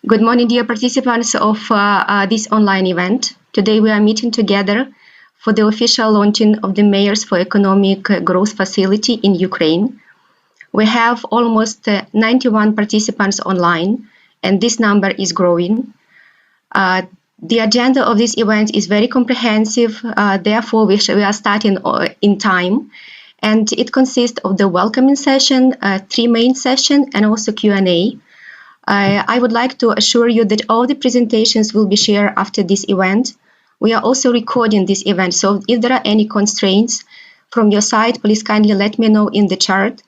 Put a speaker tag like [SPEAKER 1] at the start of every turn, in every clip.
[SPEAKER 1] Good morning, dear participants of this online event. Today we are meeting together for the official launching of the Mayors for Economic Growth Facility in Ukraine. We have almost 91 participants online, and this number is growing. The agenda of this event is very comprehensive, therefore we are starting in time, and it consists of the welcoming session, 3 main sessions, and also Q&A. I would like to assure you that all the presentations will be shared after this event. We are also recording this event, so if there are any constraints from your side, please kindly let me know in the chat.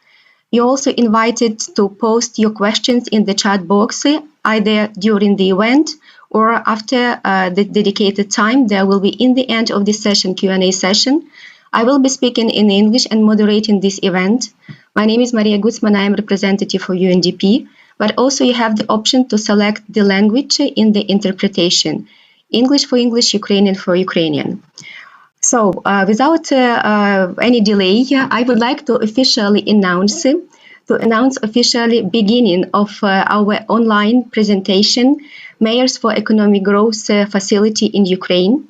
[SPEAKER 1] You're also invited to post your questions in the chat box, either during the event or after the dedicated time. There will be in the end of this session Q&A session. I will be speaking in English and moderating this event. My name is Maria Gutsman. I am representative for Undp. But also you have the option to select the language in the interpretation, English for English, Ukrainian for Ukrainian. So without any delay, I would like to officially announce officially beginning of our online presentation, Mayors for Economic Growth Facility in Ukraine.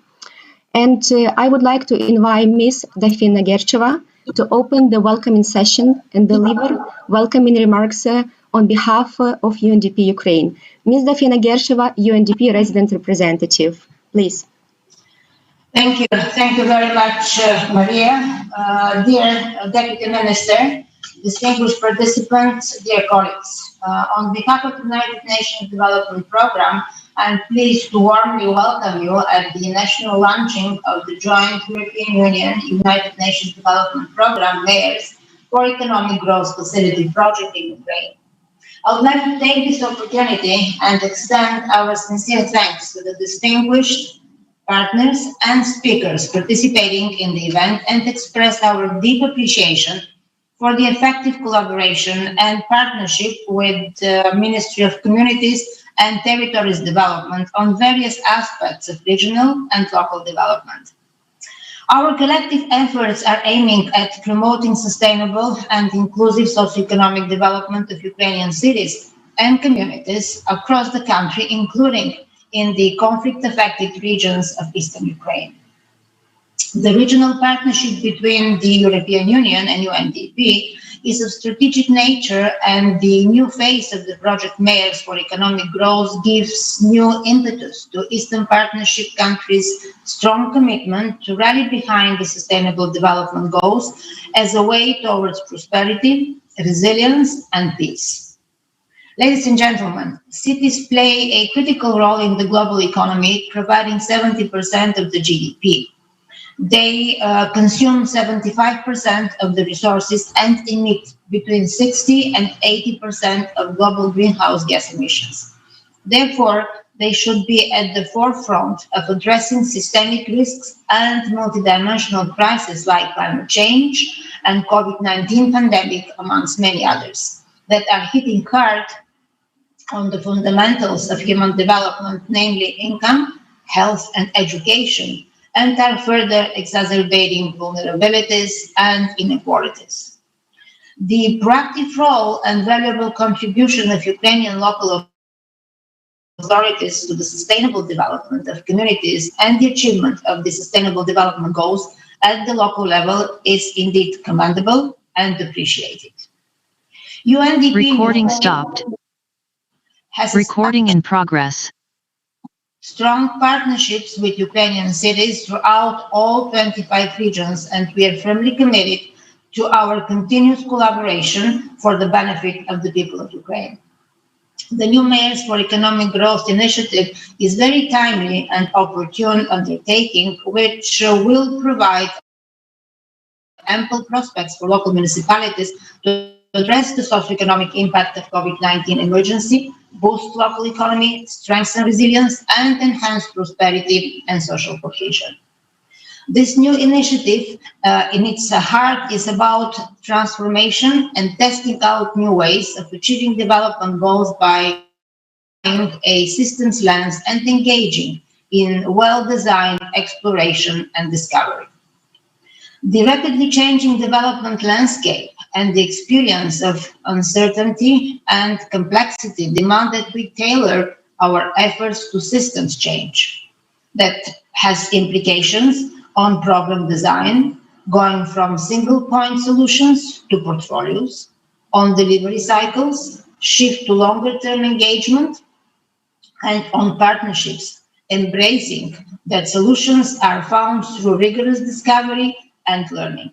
[SPEAKER 1] And I would like to invite Ms. Dafina Gercheva to open the welcoming session and deliver welcoming remarks on behalf of Undp Ukraine. Ms. Dafina Gercheva, Undp resident representative, please.
[SPEAKER 2] Thank you very much, Maria. Dear Deputy Minister, distinguished participants, dear colleagues. On behalf of the United Nations Development Programme, I'm pleased to warmly welcome you at the national launching of the joint European Union United Nations Development Programme Mayors for Economic Growth Facility project in Ukraine. I would like to take this opportunity and extend our sincere thanks to the distinguished partners and speakers participating in the event and express our deep appreciation for the effective collaboration and partnership with the Ministry of Communities and Territories Development on various aspects of regional and local development. Our collective efforts are aiming at promoting sustainable and inclusive socioeconomic development of Ukrainian cities and communities across the country, including in the conflict-affected regions of eastern Ukraine. The regional partnership between the European Union and UNDP is of strategic nature, and the new phase of the project Mayors for Economic Growth gives new impetus to Eastern Partnership countries' strong commitment to rally behind the Sustainable Development Goals as a way towards prosperity, resilience, and peace. Ladies and gentlemen, cities play a critical role in the global economy, providing 70% of the GDP. They consume 75% of the resources and emit between 60 and 80% of global greenhouse gas emissions. Therefore, they should be at the forefront of addressing systemic risks and multidimensional crises like climate change and COVID-19 pandemic, amongst many others, that are hitting hard on the fundamentals of human development, namely income, health, and education, and are further exacerbating vulnerabilities and inequalities. The proactive role and valuable contribution of Ukrainian local authorities to the sustainable development of communities and the achievement of the Sustainable Development Goals at the local level is indeed commendable and appreciated. UNDP
[SPEAKER 3] Recording stopped. Recording in progress.
[SPEAKER 2] Strong partnerships with Ukrainian cities throughout all 25 regions, and we are firmly committed to our continuous collaboration for the benefit of the people of Ukraine. The new Mayors for Economic Growth initiative is very timely and opportune undertaking, which will provide ample prospects for local municipalities to address the socioeconomic impact of COVID-19 emergency, boost local economy, strengthen resilience, and enhance prosperity and social cohesion. This new initiative, in its heart, is about transformation and testing out new ways of achieving development goals by a systems lens and engaging in well-designed exploration and discovery. The rapidly changing development landscape and the experience of uncertainty and complexity demand that we tailor our efforts to systems change. That has implications on problem design, going from single point solutions to portfolios, on delivery cycles, shift to longer term engagement, and on partnerships, embracing that solutions are found through rigorous discovery and learning.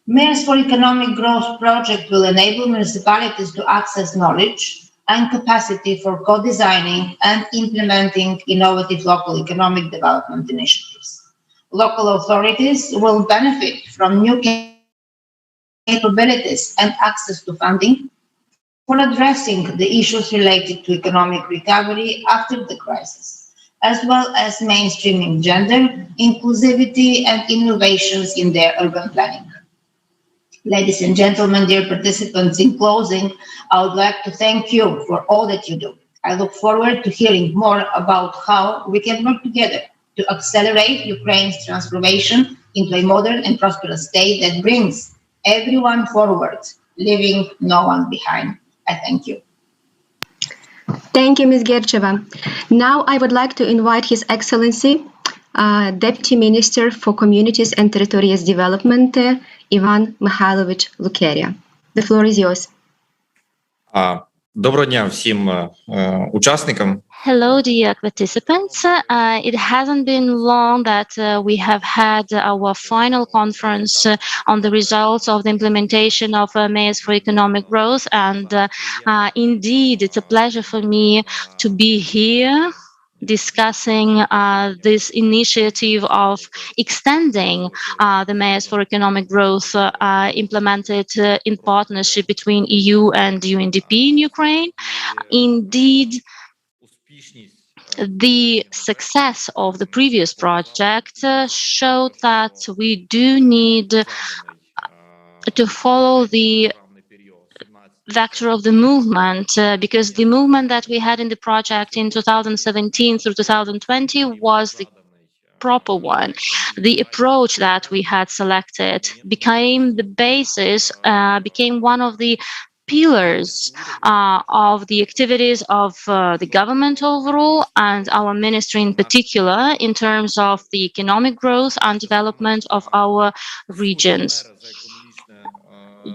[SPEAKER 2] Mayors for Economic Growth project will enable municipalities to access knowledge and capacity for co-designing and implementing innovative local economic development initiatives. Local authorities will benefit from new capabilities and access to funding for addressing the issues related to economic recovery after the crisis, as well as mainstreaming gender, inclusivity, and innovations in their urban planning. Ladies and gentlemen, dear participants, in closing, I would like to thank you for all that you do. I look forward to hearing more about how we can work together to accelerate Ukraine's transformation into a modern and prosperous state that brings everyone forward, leaving no one behind. I thank you.
[SPEAKER 1] Thank you, Ms. Gercheva. Now I would like to invite His Excellency, Deputy Minister for Communities and Territorial Development, Ivan Mikhailovich Lukeria. The floor is yours.
[SPEAKER 4] Доброго дня всім учасникам.
[SPEAKER 3] Hello, dear participants. It hasn't been long that we have had our final conference on the results of the implementation of Mayors for Economic Growth, and indeed, it's a pleasure for me to be here discussing this initiative of extending the Mayors for Economic Growth implemented in partnership between EU and UNDP in Ukraine. Indeed, the success of the previous project showed that we do need to follow the vector of the movement, because the movement that we had in the project in 2017 through 2020 was the proper one. The approach that we had selected became the basis, became one of the pillars of the activities of the government overall and our ministry in particular in terms of the economic growth and development of our regions.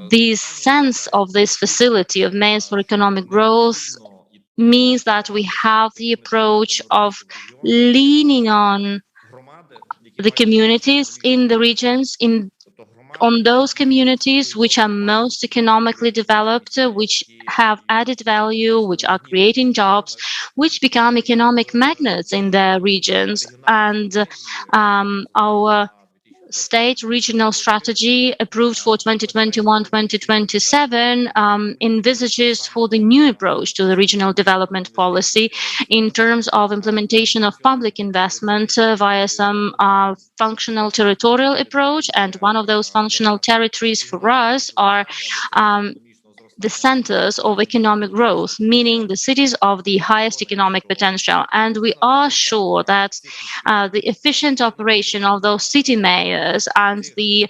[SPEAKER 3] The sense of this facility of Mayors for Economic Growth means that we have the approach of leaning on the communities in the regions, on those communities which are most economically developed, which have added value, which are creating jobs, which become economic magnets in their regions. And our state regional strategy approved for 2021-2027 envisages for the new approach to the regional development policy in terms of implementation of public investment via some functional territorial approach. And one of those functional territories for us are the centers of economic growth, meaning the cities of the highest economic potential. And we are sure that the efficient operation of those city mayors and the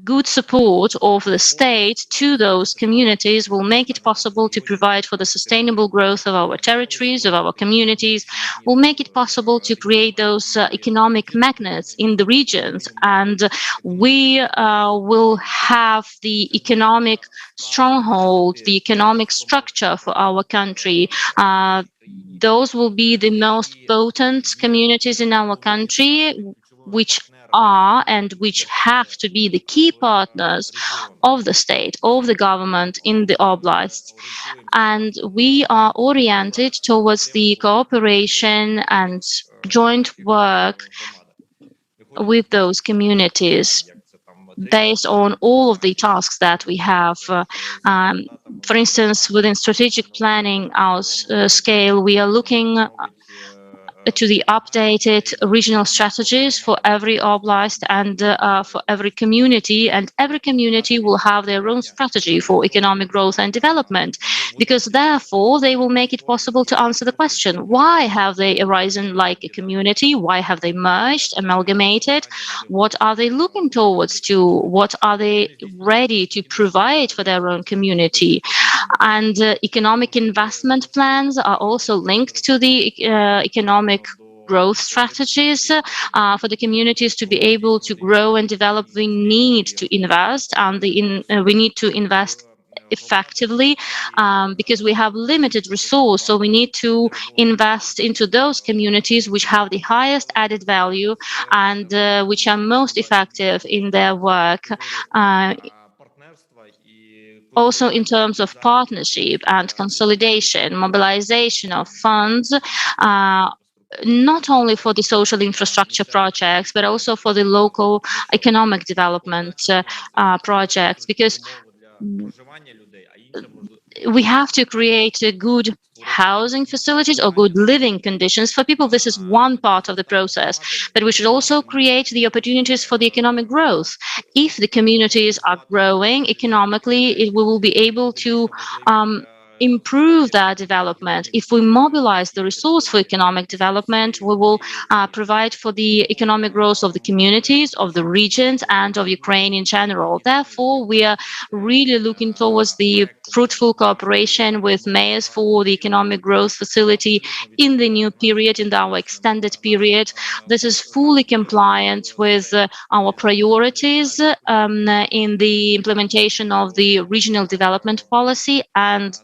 [SPEAKER 3] good support of the state to those communities will make it possible to provide for the sustainable growth of our territories, of our communities, will make it possible to create those economic magnets in the regions. And we will have the economic stronghold, the economic structure for our country. Those will be the most potent communities in our country, which are and which have to be the key partners of the state, of the government in the oblasts. And we are oriented towards the cooperation and joint work with those communities, based on all of the tasks that we have. For instance, within strategic planning, our scale, we are looking to the updated regional strategies for every oblast and for every community, and every community will have their own strategy for economic growth and development, because therefore they will make it possible to answer the question, why have they arisen like a community? Why have they merged, amalgamated? What are they looking towards to? What are they ready to provide for their own community? And economic investment plans are also linked to the economic growth strategies. For the communities to be able to grow and develop, we need to invest, and we need to invest effectively, because we have limited resource. So we need to invest into those communities which have the highest added value and which are most effective in their work. Also in terms of partnership and consolidation, mobilization of funds, not only for the social infrastructure projects, but also for the local economic development projects, because we have to create a good housing facilities or good living conditions for people. This is one part of the process, but we should also create the opportunities for the economic growth. If the communities are growing economically, we will be able to improve their development. If we mobilize the resource for economic development, we will provide for the economic growth of the communities, of the regions, and of Ukraine in general. Therefore, we are really looking towards the fruitful cooperation with mayors for the economic growth facility in the new period, in our extended period. This is fully compliant with our priorities in the implementation of the regional development policy, and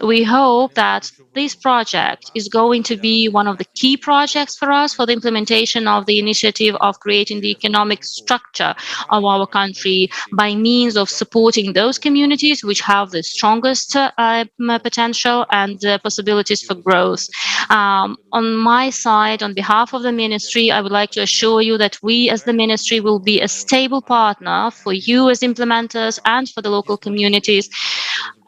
[SPEAKER 3] we hope that this project is going to be one of the key projects for us for the implementation of the initiative of creating the economic structure of our country by means of supporting those communities which have the strongest potential and possibilities for growth. On my side, on behalf of the ministry, I would like to assure you that we as the ministry will be a stable partner for you as implementers and for the local communities.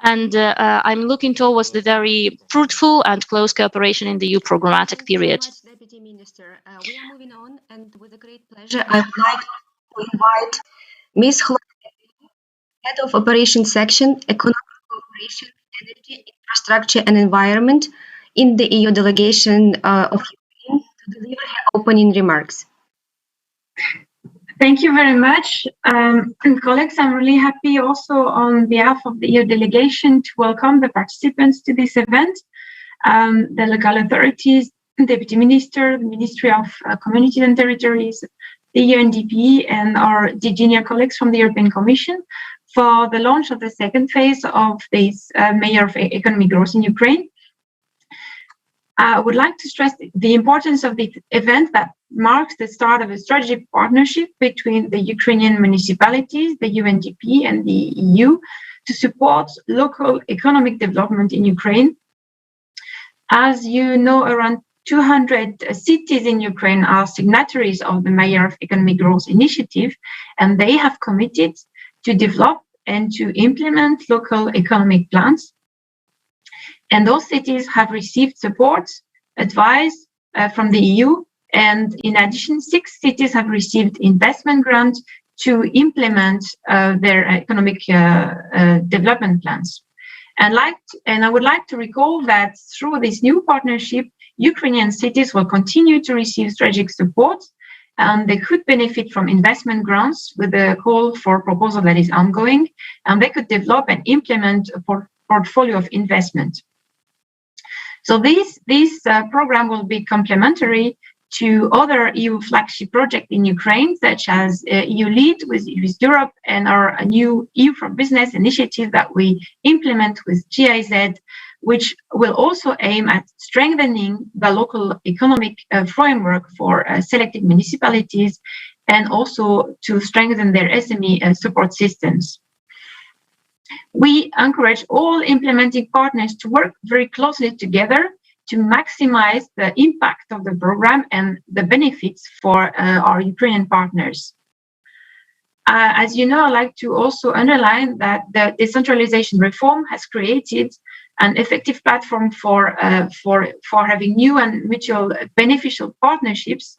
[SPEAKER 3] And I'm looking towards the very fruitful and close cooperation in the EU programmatic period.
[SPEAKER 1] Thank you so much, Deputy Minister. We are moving on, and with a great pleasure, I would like to invite Ms. Head of Operations Section, Economic Cooperation, Energy, Infrastructure and Environment in the EU delegation of Ukraine, to deliver her opening remarks.
[SPEAKER 5] Thank you very much. Colleagues, I'm really happy also on behalf of the EU delegation to welcome the participants to this event, the local authorities, Deputy Minister, the Ministry of Communities and Territories, the Undp, and our junior colleagues from the European Commission for the launch of the second phase of this Mayor of Economic Growth in Ukraine. I would like to stress the importance of the event that marks the start of a strategic partnership between the Ukrainian municipalities, the Undp, and the EU to support local economic development in Ukraine. As you know, around 200 cities in Ukraine are signatories of the Mayor of Economic Growth initiative, and they have committed to develop and to implement local economic plans. And those cities have received support, advice from the EU. And in addition, 6 cities have received investment grants to implement their economic development plans. And I would like to recall that through this new partnership, Ukrainian cities will continue to receive strategic support, and they could benefit from investment grants with a call for proposal that is ongoing, and they could develop and implement a portfolio of investment. So this program will be complementary to other EU flagship projects in Ukraine, such as EU Lead with Europe and our new EU for Business initiative that we implement with GIZ, which will also aim at strengthening the local economic framework for selected municipalities and also to strengthen their SME support systems. We encourage all implementing partners to work very closely together to maximize the impact of the program and the benefits for our Ukrainian partners. As you know, I'd like to also underline that the decentralization reform has created an effective platform for having new and mutual beneficial partnerships,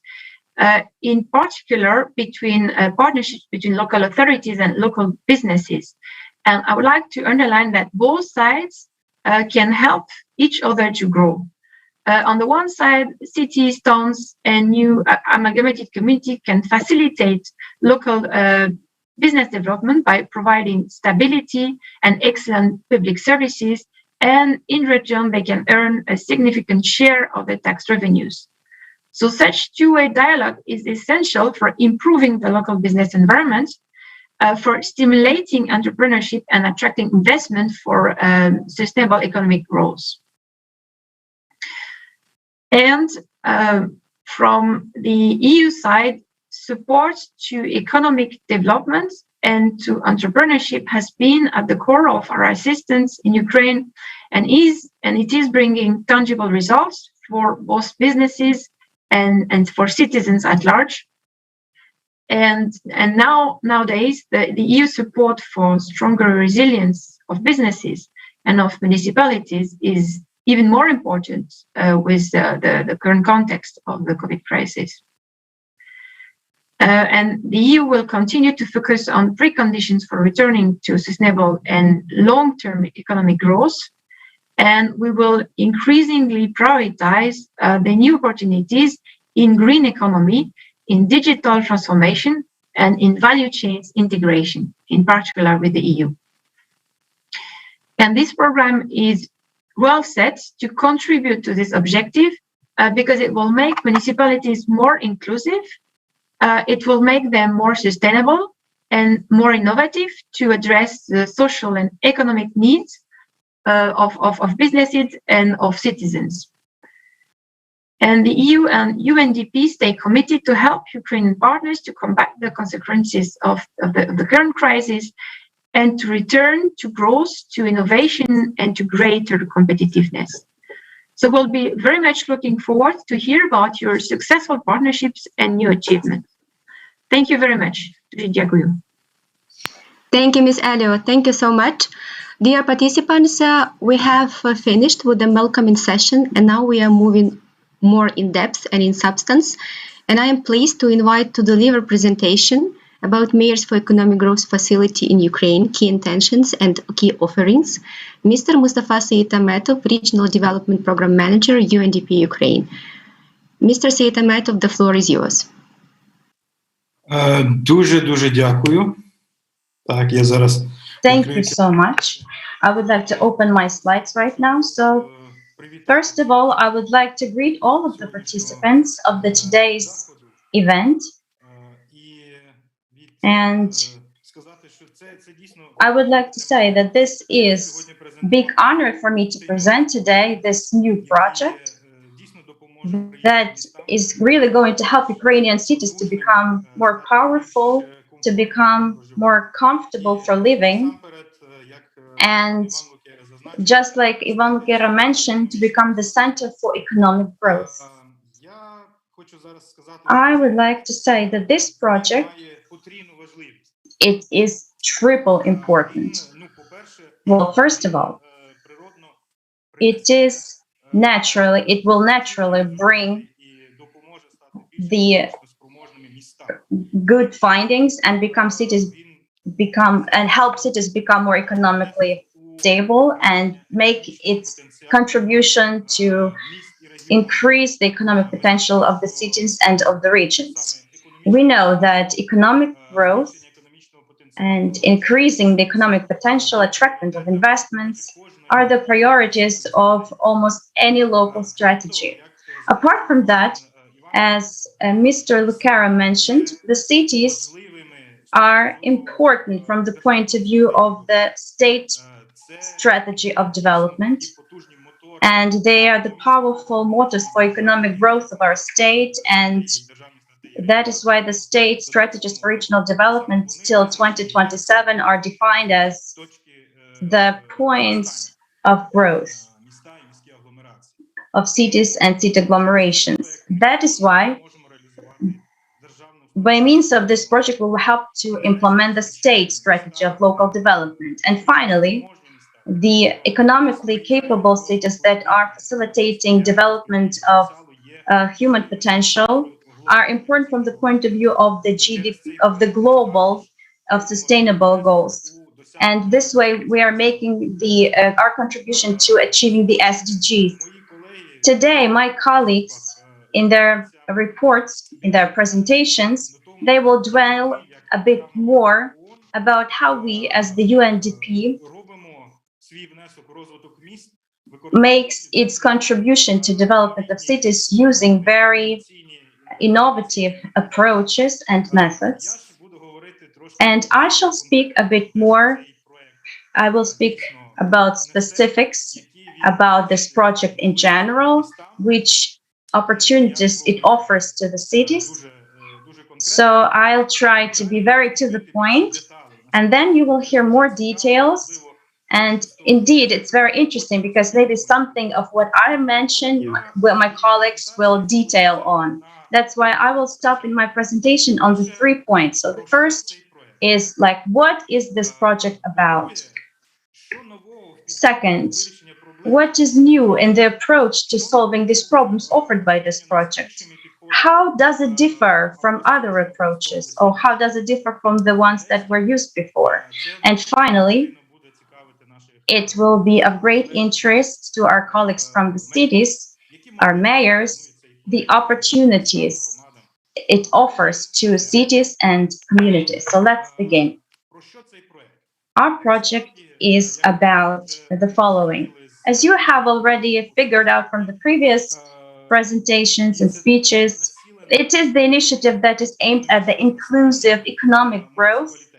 [SPEAKER 5] in particular between partnerships between local authorities and local businesses. And I would like to underline that both sides can help each other to grow. On the one side, cities, towns, and new amalgamated community can facilitate local business development by providing stability and excellent public services, and in return, they can earn a significant share of the tax revenues. So such two-way dialogue is essential for improving the local business environment, for stimulating entrepreneurship and attracting investment for sustainable economic growth. And from the EU side, support to economic development and to entrepreneurship has been at the core of our assistance in Ukraine, and it is bringing tangible results for both businesses and for citizens at large. And nowadays, the EU support for stronger resilience of businesses and of municipalities is even more important with the current context of the COVID crisis. And the EU will continue to focus on preconditions for returning to sustainable and long-term economic growth. And we will increasingly prioritize the new opportunities in green economy, in digital transformation, and in value chains integration, in particular with the EU. And this program is well set to contribute to this objective because it will make municipalities more inclusive, it will make them more sustainable and more innovative to address the social and economic needs of businesses and of citizens. And the EU and UNDP stay committed to help Ukrainian partners to combat the consequences of the current crisis and to return to growth, to innovation, and to greater competitiveness. So we'll be very much looking forward to hear about your successful partnerships and new achievements. Thank you very much.
[SPEAKER 1] Thank you, Ms. Elliot. Thank you so much. Dear participants, we have finished with the welcoming session, and now we are moving more in depth and in substance. And I am pleased to invite to deliver presentation about Mayors for Economic Growth Facility in Ukraine, key intentions and key offerings, Mr. Mustafa Seyitametov, Regional Development Program Manager, UNDP Ukraine. Mr. Seyitametov, the floor is yours.
[SPEAKER 6] Дуже дякую. Так, я зараз.
[SPEAKER 7] Thank you so much. I would like to open my slides right now. So, first of all, I would like to greet all of the participants of today's event. And I would like to say that this is a big honor for me to present today this new project that is really going to help Ukrainian cities to become more powerful, to become more comfortable for living, and just like Ivan Lukera mentioned, to become the center for economic growth. I would like to say that this project, it is triple important. Well, first of all, it will naturally bring the good findings and help cities become more economically stable and make its contribution to increase the economic potential of the cities and of the regions. We know that economic growth and increasing the economic potential, attraction of investments are the priorities of almost any local strategy. Apart from that, as Mr. Lukera mentioned, the cities are important from the point of view of the state strategy of development, and they are the powerful motors for economic growth of our state, and that is why the state strategies for regional development till 2027 are defined as the points of growth of cities and city agglomerations. That is why, by means of this project, we will help to implement the state strategy of local development. And finally, the economically capable cities that are facilitating development of human potential are important from the point of view of the GDP, of the global, of sustainable goals. And this way, we are making our contribution to achieving the SDGs. Today, my colleagues, in their reports, in their presentations, they will dwell a bit more about how we, as the UNDP, makes its contribution to development of cities using very innovative approaches and methods. And I shall speak a bit more. I will speak about specifics about this project in general, which opportunities it offers to the cities. So I'll try to be very to the point, and then you will hear more details. And indeed, it's very interesting because maybe something of what I mentioned, my colleagues will detail on. That's why I will stop in my presentation on the 3 points. So the first is like, what is this project about? Second, what is new in the approach to solving these problems offered by this project? How does it differ from other approaches, or how does it differ from the ones that were used before? And finally, it will be of great interest to our colleagues from the cities, our mayors, the opportunities it offers to cities and communities. So let's begin. Our project is about the following. As you have already figured out from the previous presentations and speeches, it is the initiative that is aimed at the inclusive economic growth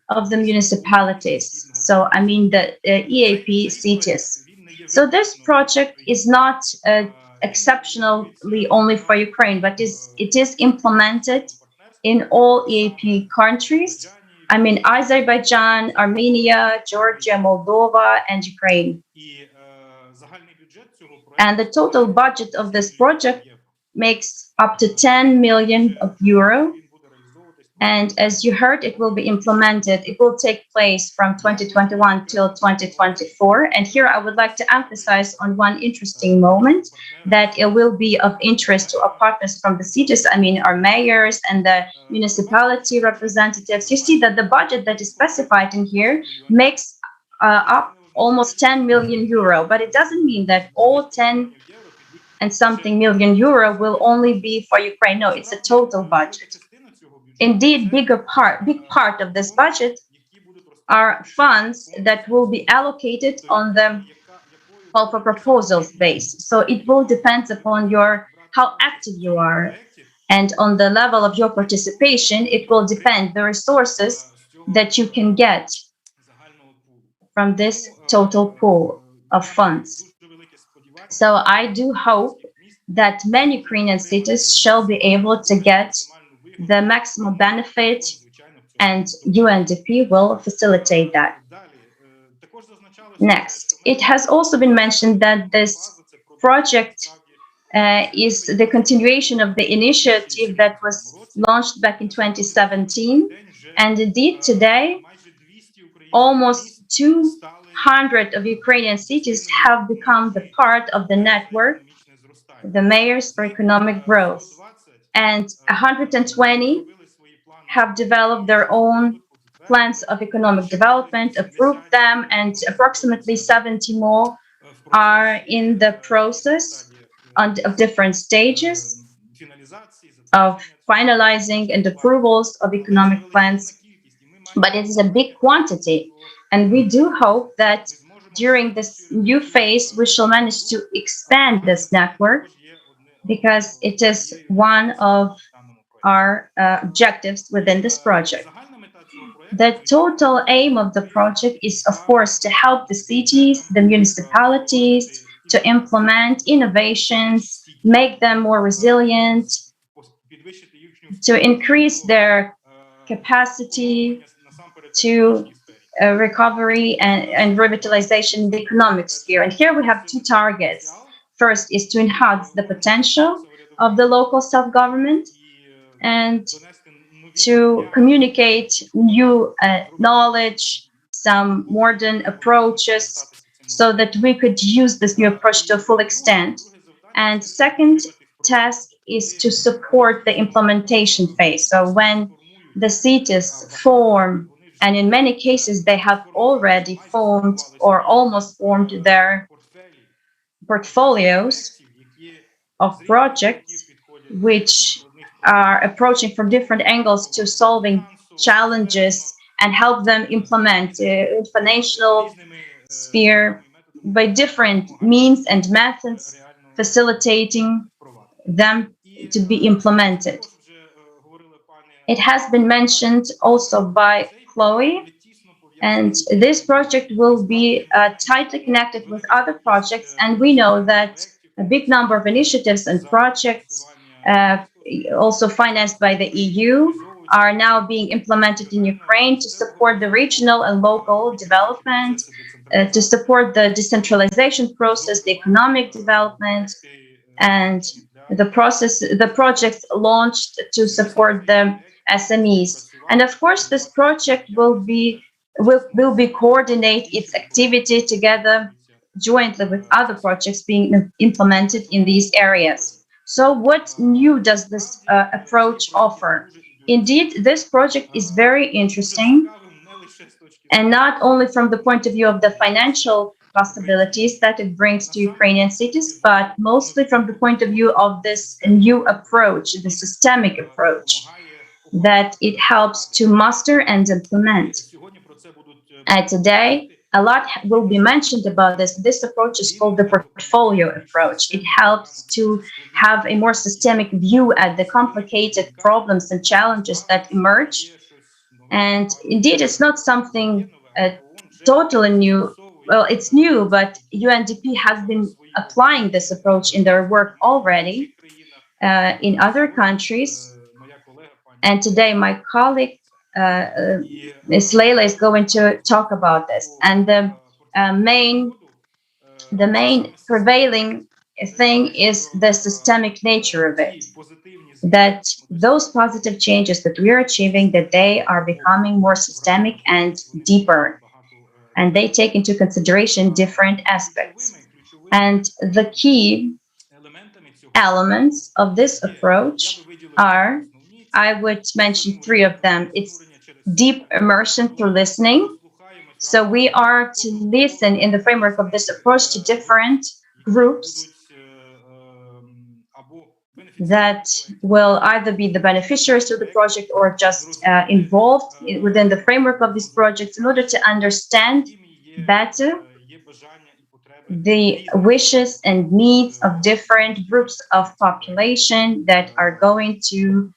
[SPEAKER 7] of the municipalities. So, I mean, the EAP cities. So, this project is not exceptionally only for Ukraine, but it is implemented in all EAP countries. I mean, Azerbaijan, Armenia, Georgia, Moldova, and Ukraine. And the total budget of this project makes up to 10 million euro. And as you heard, it will be implemented. It will take place from 2021 till 2024. And here I would like to emphasize on one interesting moment that it will be of interest to our partners from the cities, I mean, our mayors and the municipality representatives. You see that the budget that is specified in here makes up almost 10 million euro, but it doesn't mean that all 10 and something million euro will only be for Ukraine. No, it's a total budget. Indeed, big part of this budget are funds that will be allocated on the call for proposals base. So it will depend upon how active you are, and on the level of your participation, it will depend the resources that you can get from this total pool of funds. So I do hope that many Ukrainian cities shall be able to get the maximum benefit, and UNDP will facilitate that. Next, it has also been mentioned that this project is the continuation of the initiative that was launched back in 2017. And indeed, today, almost 200 of Ukrainian cities have become the part of the network, the Mayors for Economic Growth. And 120 have developed their own plans of economic development, approved them, and approximately 70 more are in the process of different stages of finalizing and approvals of economic plans. But it is a big quantity, and we do hope that during this new phase we shall manage to expand this network, because it is one of our objectives within this project. The total aim of the project is, of course, to help the cities, the municipalities, to implement innovations, make them more resilient, to increase their capacity to recovery and revitalization in the economic sphere. And here we have two targets. First is to enhance the potential of the local self-government and to communicate new knowledge, some modern approaches, so that we could use this new approach to a full extent. And second task is to support the implementation phase. So when the cities form, and in many cases they have already formed or almost formed their portfolios of projects which are approaching from different angles to solving challenges and help them implement in financial sphere by different means and methods, facilitating them to be implemented. It has been mentioned also by Chloe, and this project will be tightly connected with other projects, and we know that a big number of initiatives and projects also financed by the EU are now being implemented in Ukraine to support the regional and local development, to support the decentralization process, the economic development, and the projects launched to support the SMEs. And of course, this project will coordinate its activity together jointly with other projects being implemented in these areas. So what new does this approach offer? Indeed, this project is very interesting, and not only from the point of view of the financial possibilities that it brings to Ukrainian cities, but mostly from the point of view of this new approach, the systemic approach that it helps to master and implement. And today, a lot will be mentioned about this. This approach is called the portfolio approach. It helps to have a more systemic view at the complicated problems and challenges that emerge. And indeed, it's not something totally new. Well, it's new, but UNDP has been applying this approach in their work already in other countries. And today, my colleague, Ms. Leila, is going to talk about this. And the main prevailing thing is the systemic nature of it. That those positive changes that we are achieving, that they are becoming more systemic and deeper, and they take into consideration different aspects. And the key elements of this approach are, I would mention three of them. It's deep immersion through listening. So we are to listen in the framework of this approach to different groups that will either be the beneficiaries of the project or just involved within the framework of these projects, in order to understand better the wishes and needs of different groups of population that are going to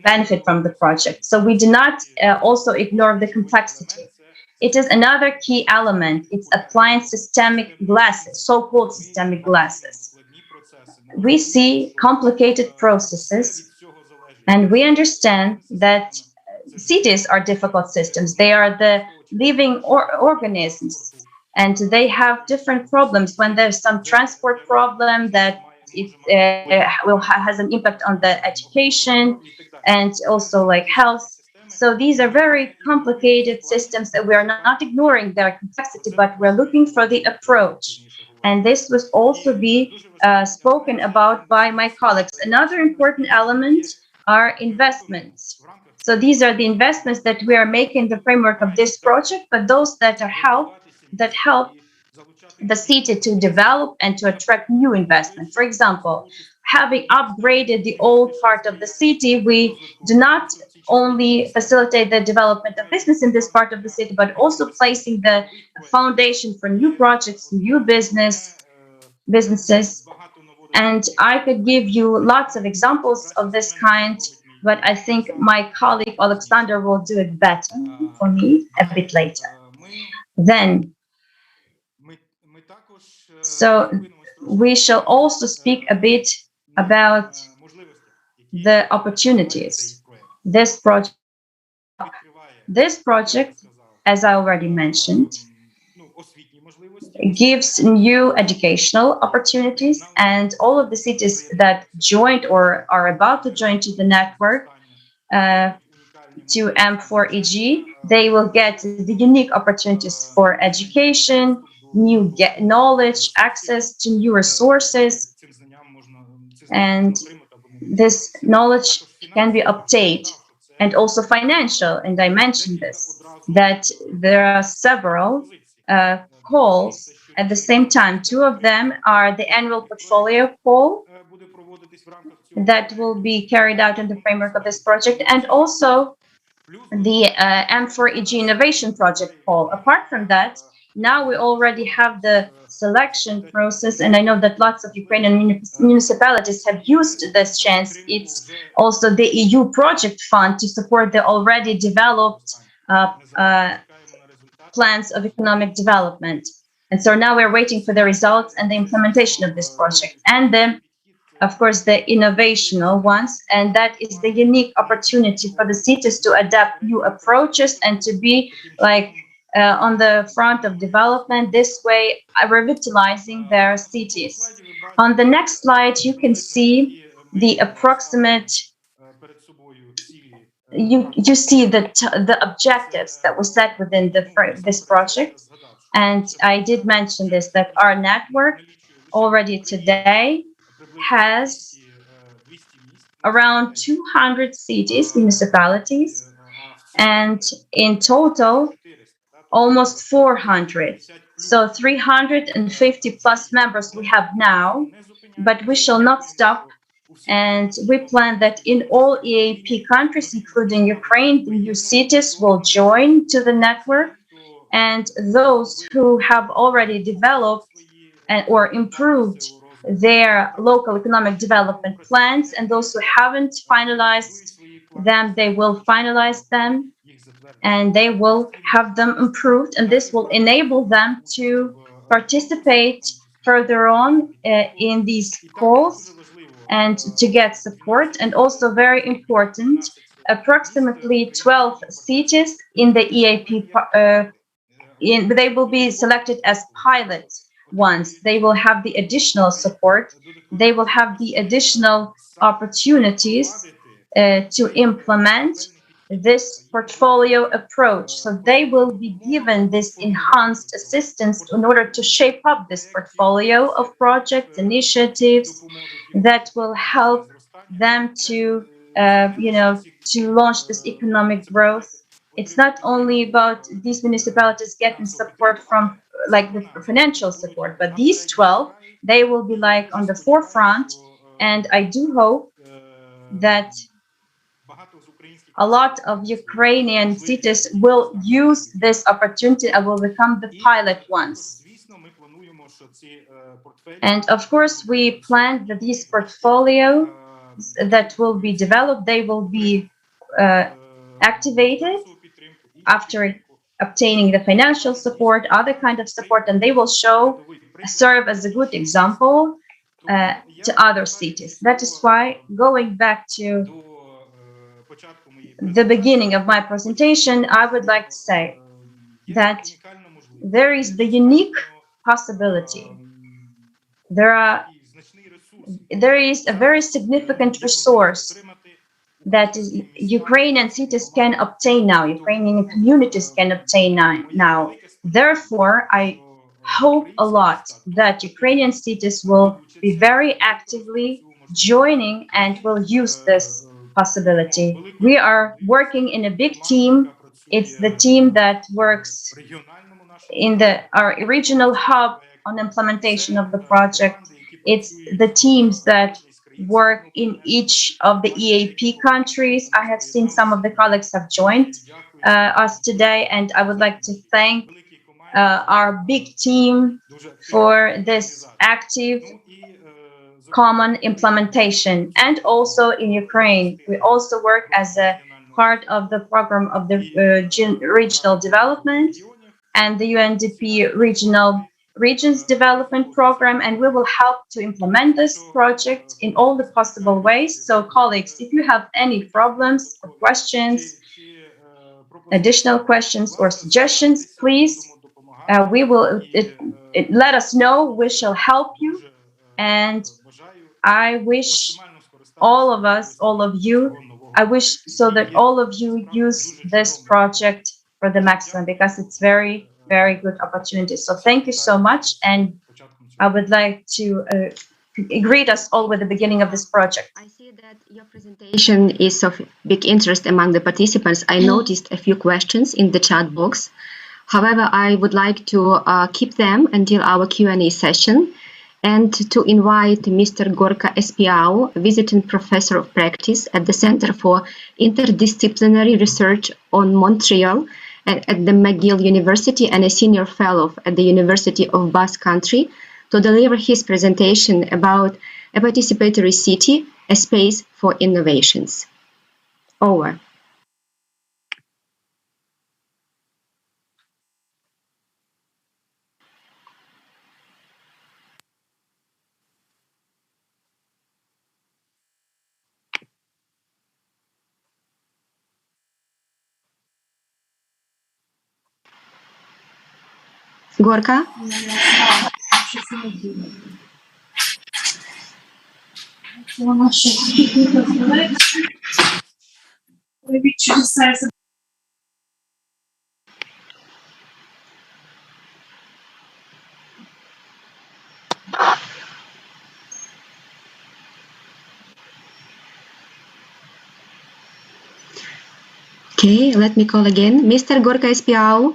[SPEAKER 7] benefit from the project. So we do not also ignore the complexity. It is another key element. It's applying systemic glasses, so-called systemic glasses. We see complicated processes, and we understand that cities are difficult systems. They are the living organisms, and they have different problems. When there's some transport problem that it has an impact on the education and also like health. So these are very complicated systems that we are not ignoring their complexity, but we're looking for the approach. And this will also be spoken about by my colleagues. Another important element are investments. So these are the investments that we are making in the framework of this project, but those that help the city to develop and to attract new investment. For example, having upgraded the old part of the city, we do not only facilitate the development of business in this part of the city, but also placing the foundation for new projects, new businesses. And I could give you lots of examples of this kind, but I think my colleague Alexander will do it better for me a bit later. Then, so we shall also speak a bit about the opportunities. This project, as I already mentioned, gives new educational opportunities, and all of the cities that joined or are about to join to the network to M4EG, they will get the unique opportunities for education, new knowledge, access to new resources, and this knowledge can be obtained, and also financial. And I mentioned this, that there are several calls at the same time. Two of them are the annual portfolio call that will be carried out in the framework of this project, and also the M4EG Innovation Project poll. Apart from that, now we already have the selection process, and I know that lots of Ukrainian municipalities have used this chance. It's also the EU project fund to support the already developed plans of economic development. And so now we're waiting for the results and the implementation of this project. And then, of course, the innovational ones, and that is the unique opportunity for the cities to adapt new approaches and to be like on the front of development, this way revitalizing their cities. On the next slide, you can see the approximate, you see the objectives that were set within this project. And I did mention this, that our network already today has around 200 cities, municipalities, and in total, almost 400. So 350 plus members we have now, but we shall not stop. And we plan that in all EAP countries, including Ukraine, the new cities will join to the network. And those who have already developed or improved their local economic development plans, and those who haven't finalized them, they will finalize them and they will have them improved, and this will enable them to participate further on in these calls and to get support. And also very important, approximately 12 cities in the EAP, they will be selected as pilot ones. They will have the additional support. They will have the additional opportunities to implement this portfolio approach. So they will be given this enhanced assistance in order to shape up this portfolio of projects, initiatives that will help them to, to launch this economic growth. It's not only about these municipalities getting support from like the financial support, but these 12, they will be like on the forefront. And I do hope that a lot of Ukrainian cities will use this opportunity and will become the pilot ones. And of course, we plan that these portfolios that will be developed, they will be activated after obtaining the financial support, other kind of support, and they will serve as a good example to other cities. That is why, going back to the beginning of my presentation, I would like to say that there is the unique possibility. There is a very significant resource that Ukrainian cities can obtain now, Ukrainian communities can obtain now. Therefore, I hope a lot that Ukrainian cities will be very actively joining and will use this possibility. We are working in a big team. It's the team that works in our regional hub on implementation of the project. It's the teams that work in each of the EAP countries. I have seen some of the colleagues have joined us today, and I would like to thank our big team for this active common implementation. And also in Ukraine, we also work as a part of the program of the regional development and the UNDP regions development program, and we will help to implement this project in all the possible ways. So colleagues, if you have any problems or questions, additional questions or suggestions, please let us know. We shall help you, and I wish all of you, I wish so that all of you use this project for the maximum, because it's very, very good opportunity. So thank you so much, and I would like to greet us all with the beginning of this project.
[SPEAKER 1] I see that your presentation is of big interest among the participants. I noticed a few questions in the chat box. However, I would like to keep them until our Q&A session. and to invite Mr. Gorka Espiau, visiting professor of practice at the Center for Interdisciplinary Research on Montreal and at the McGill University, and a senior fellow at the University of Basque Country, to deliver his presentation about a participatory city, a space for innovations. Over. Gorka? Okay, let me call again. Mr. Gorka Espiau.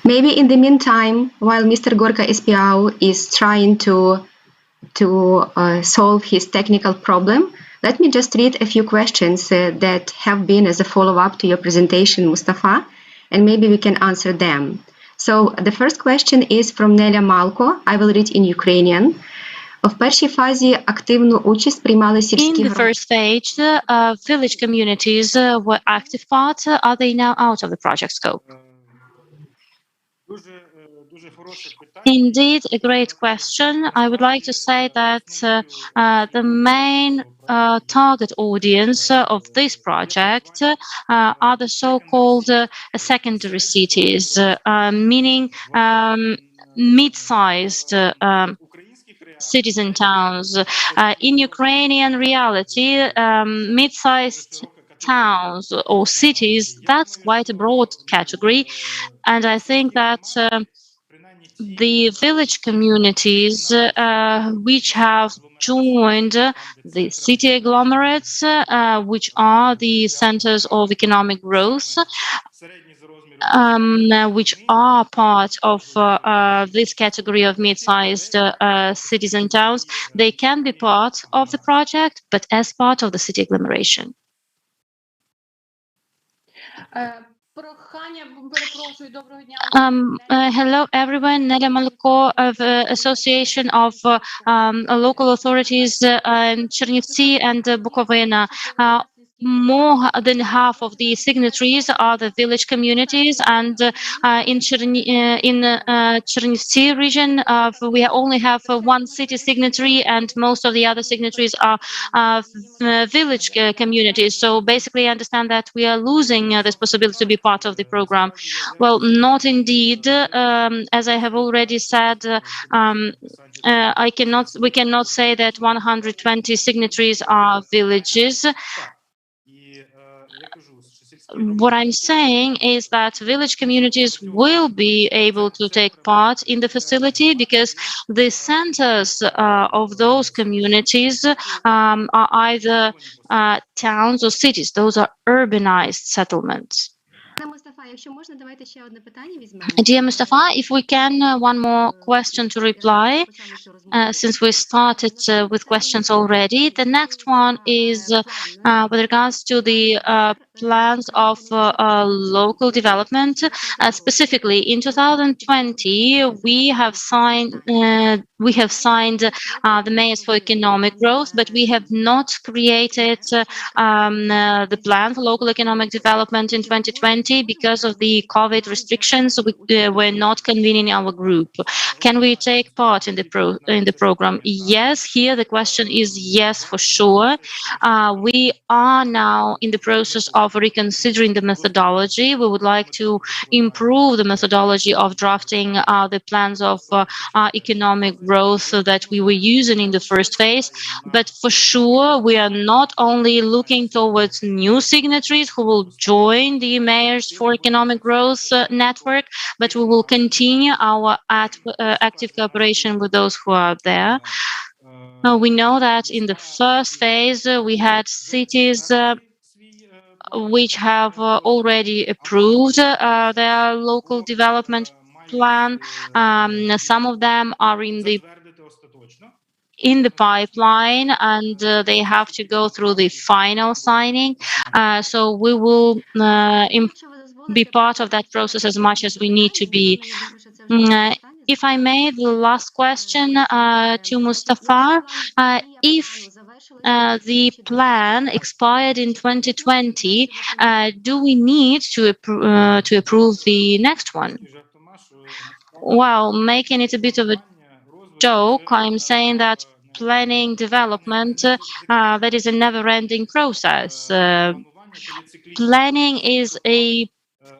[SPEAKER 1] Maybe in the meantime, while Mr. Gorka Espiau is trying to solve his technical problem, let me just read a few questions that have been as a follow-up to your presentation, Mustafa, and maybe we can answer them. So the first question is from Nelia Malko. I will read in Ukrainian. В першій фазі активну участь приймали сільські
[SPEAKER 3] In the first stage, village communities were active part. Are they now out of the project scope? Indeed, a great question. I would like to say that the main target audience of this project are the so-called secondary cities, meaning mid-sized cities and towns. In Ukrainian reality, mid-sized towns or cities, that's quite a broad category. And I think that the village communities which have joined the city agglomerates, which are the centers of economic growth, which are part of this category of mid-sized cities and towns, they can be part of the project, but as part of the city agglomeration. Hello, everyone. Nelia Malko of Association of Local Authorities in Chernivtsi and Bukovina. More than half of the signatories are the village communities, and in Chernivtsi region, we only have one city signatory, and most of the other signatories are village communities. So basically, I understand that we are losing this possibility to be part of the program. Well, not indeed. As I have already said, we cannot say that 120 signatories are villages. What I'm saying is that village communities will be able to take part in the facility because the centers of those communities are either towns or cities. Those are urbanized settlements. Dear Mustafa, if we can, one more question to reply, since we started with questions already. The next one is with regards to the plans of local development. Specifically, in 2020, we have signed the Mayors for Economic Growth, but we have not created the plan for local economic development in 2020 because of the COVID restrictions. We were not convening our group. Can we take part in the program? Yes. Here the question is yes, for sure. We are now in the process of of reconsidering the methodology. We would like to improve the methodology of drafting the plans of economic growth that we were using in the first phase. But for sure, we are not only looking towards new signatories who will join the Mayors for Economic Growth network, but we will continue our active cooperation with those who are there. We know that in the first phase, we had cities which have already approved their local development plan. Some of them are in the pipeline, and they have to go through the final signing. So we will be part of that process as much as we need to be. If I may, the last question to Mustafa. If the plan expired in 2020, do we need to approve the next one? Well, making it a bit of a joke, I'm saying that planning development, that is a never-ending process. Planning is a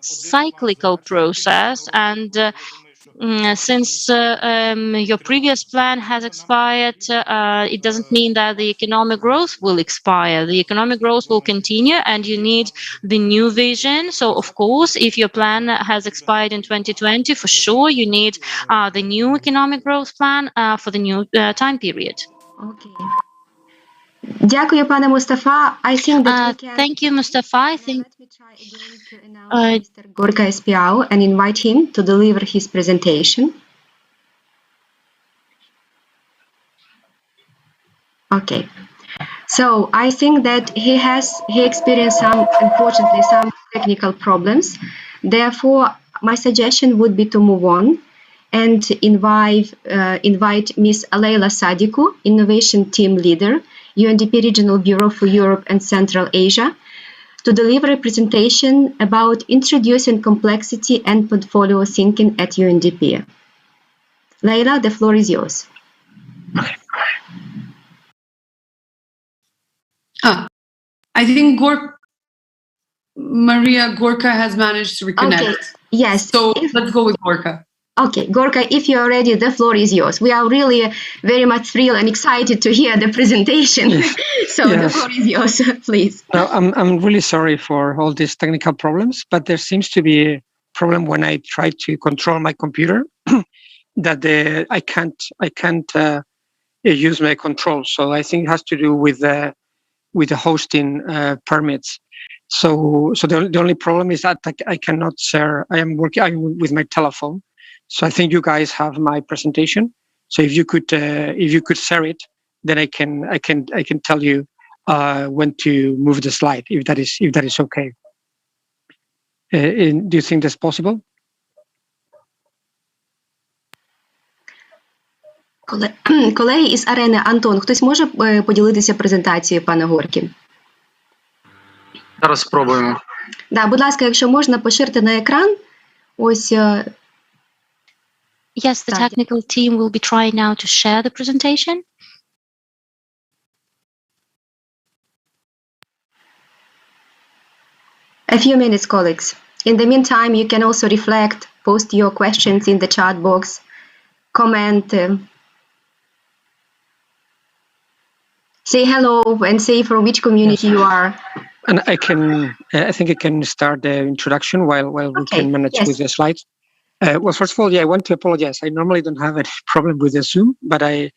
[SPEAKER 3] cyclical process, and since your previous plan has expired, it doesn't mean that the economic growth will expire. The economic growth will continue, and you need the new vision. So, of course, if your plan has expired in 2020, for sure you need the new economic growth plan for the new time period.
[SPEAKER 1] Okay. Дякую, пане Mustafa. I think that we can...
[SPEAKER 3] Thank you, Mustafa. I think...
[SPEAKER 1] Let me try again to announce Mr. Gorka Espiau and invite him to deliver his presentation. Okay. So I think that he experienced unfortunately some technical problems. Therefore, my suggestion would be to move on and invite Ms. Leila Sadiku, Innovation Team Leader, UNDP Regional Bureau for Europe and Central Asia, to deliver a presentation about introducing complexity and portfolio thinking at UNDP. Leila, the floor is yours.
[SPEAKER 8] I think Maria Gorka has managed to reconnect.
[SPEAKER 1] Okay, yes.
[SPEAKER 8] So let's go with Gorka.
[SPEAKER 1] Okay, Gorka, if you're ready, the floor is yours. We are really very much thrilled and excited to hear the presentation. Yes. So yes. The floor is yours, please.
[SPEAKER 9] No, I'm really sorry for all these technical problems, but there seems to be a problem when I try to control my computer that I can't use my control. So I think it has to do with the hosting permits. So the only problem is that I cannot share. I'm working with my telephone. So I think you guys have my presentation. So if you could share it, then I can tell you when to move the slide, if that is okay. Do you think that's possible?
[SPEAKER 1] Колеги із арени, Антон, хтось може поділитися презентацією пана Горки?
[SPEAKER 6] Зараз спробуємо.
[SPEAKER 1] Да, будь ласка, якщо можна, поширте на екран. Ось.
[SPEAKER 3] Yes, the technical team will be trying now to share the presentation.
[SPEAKER 1] A few minutes, colleagues. In the meantime, you can also reflect, post your questions in the chat box, comment, say hello, and say from which community you are.
[SPEAKER 9] And I think I can start the introduction while we can manage with the slides. Well, first of all, I want to apologize. I normally don't have any problem with the Zoom, but I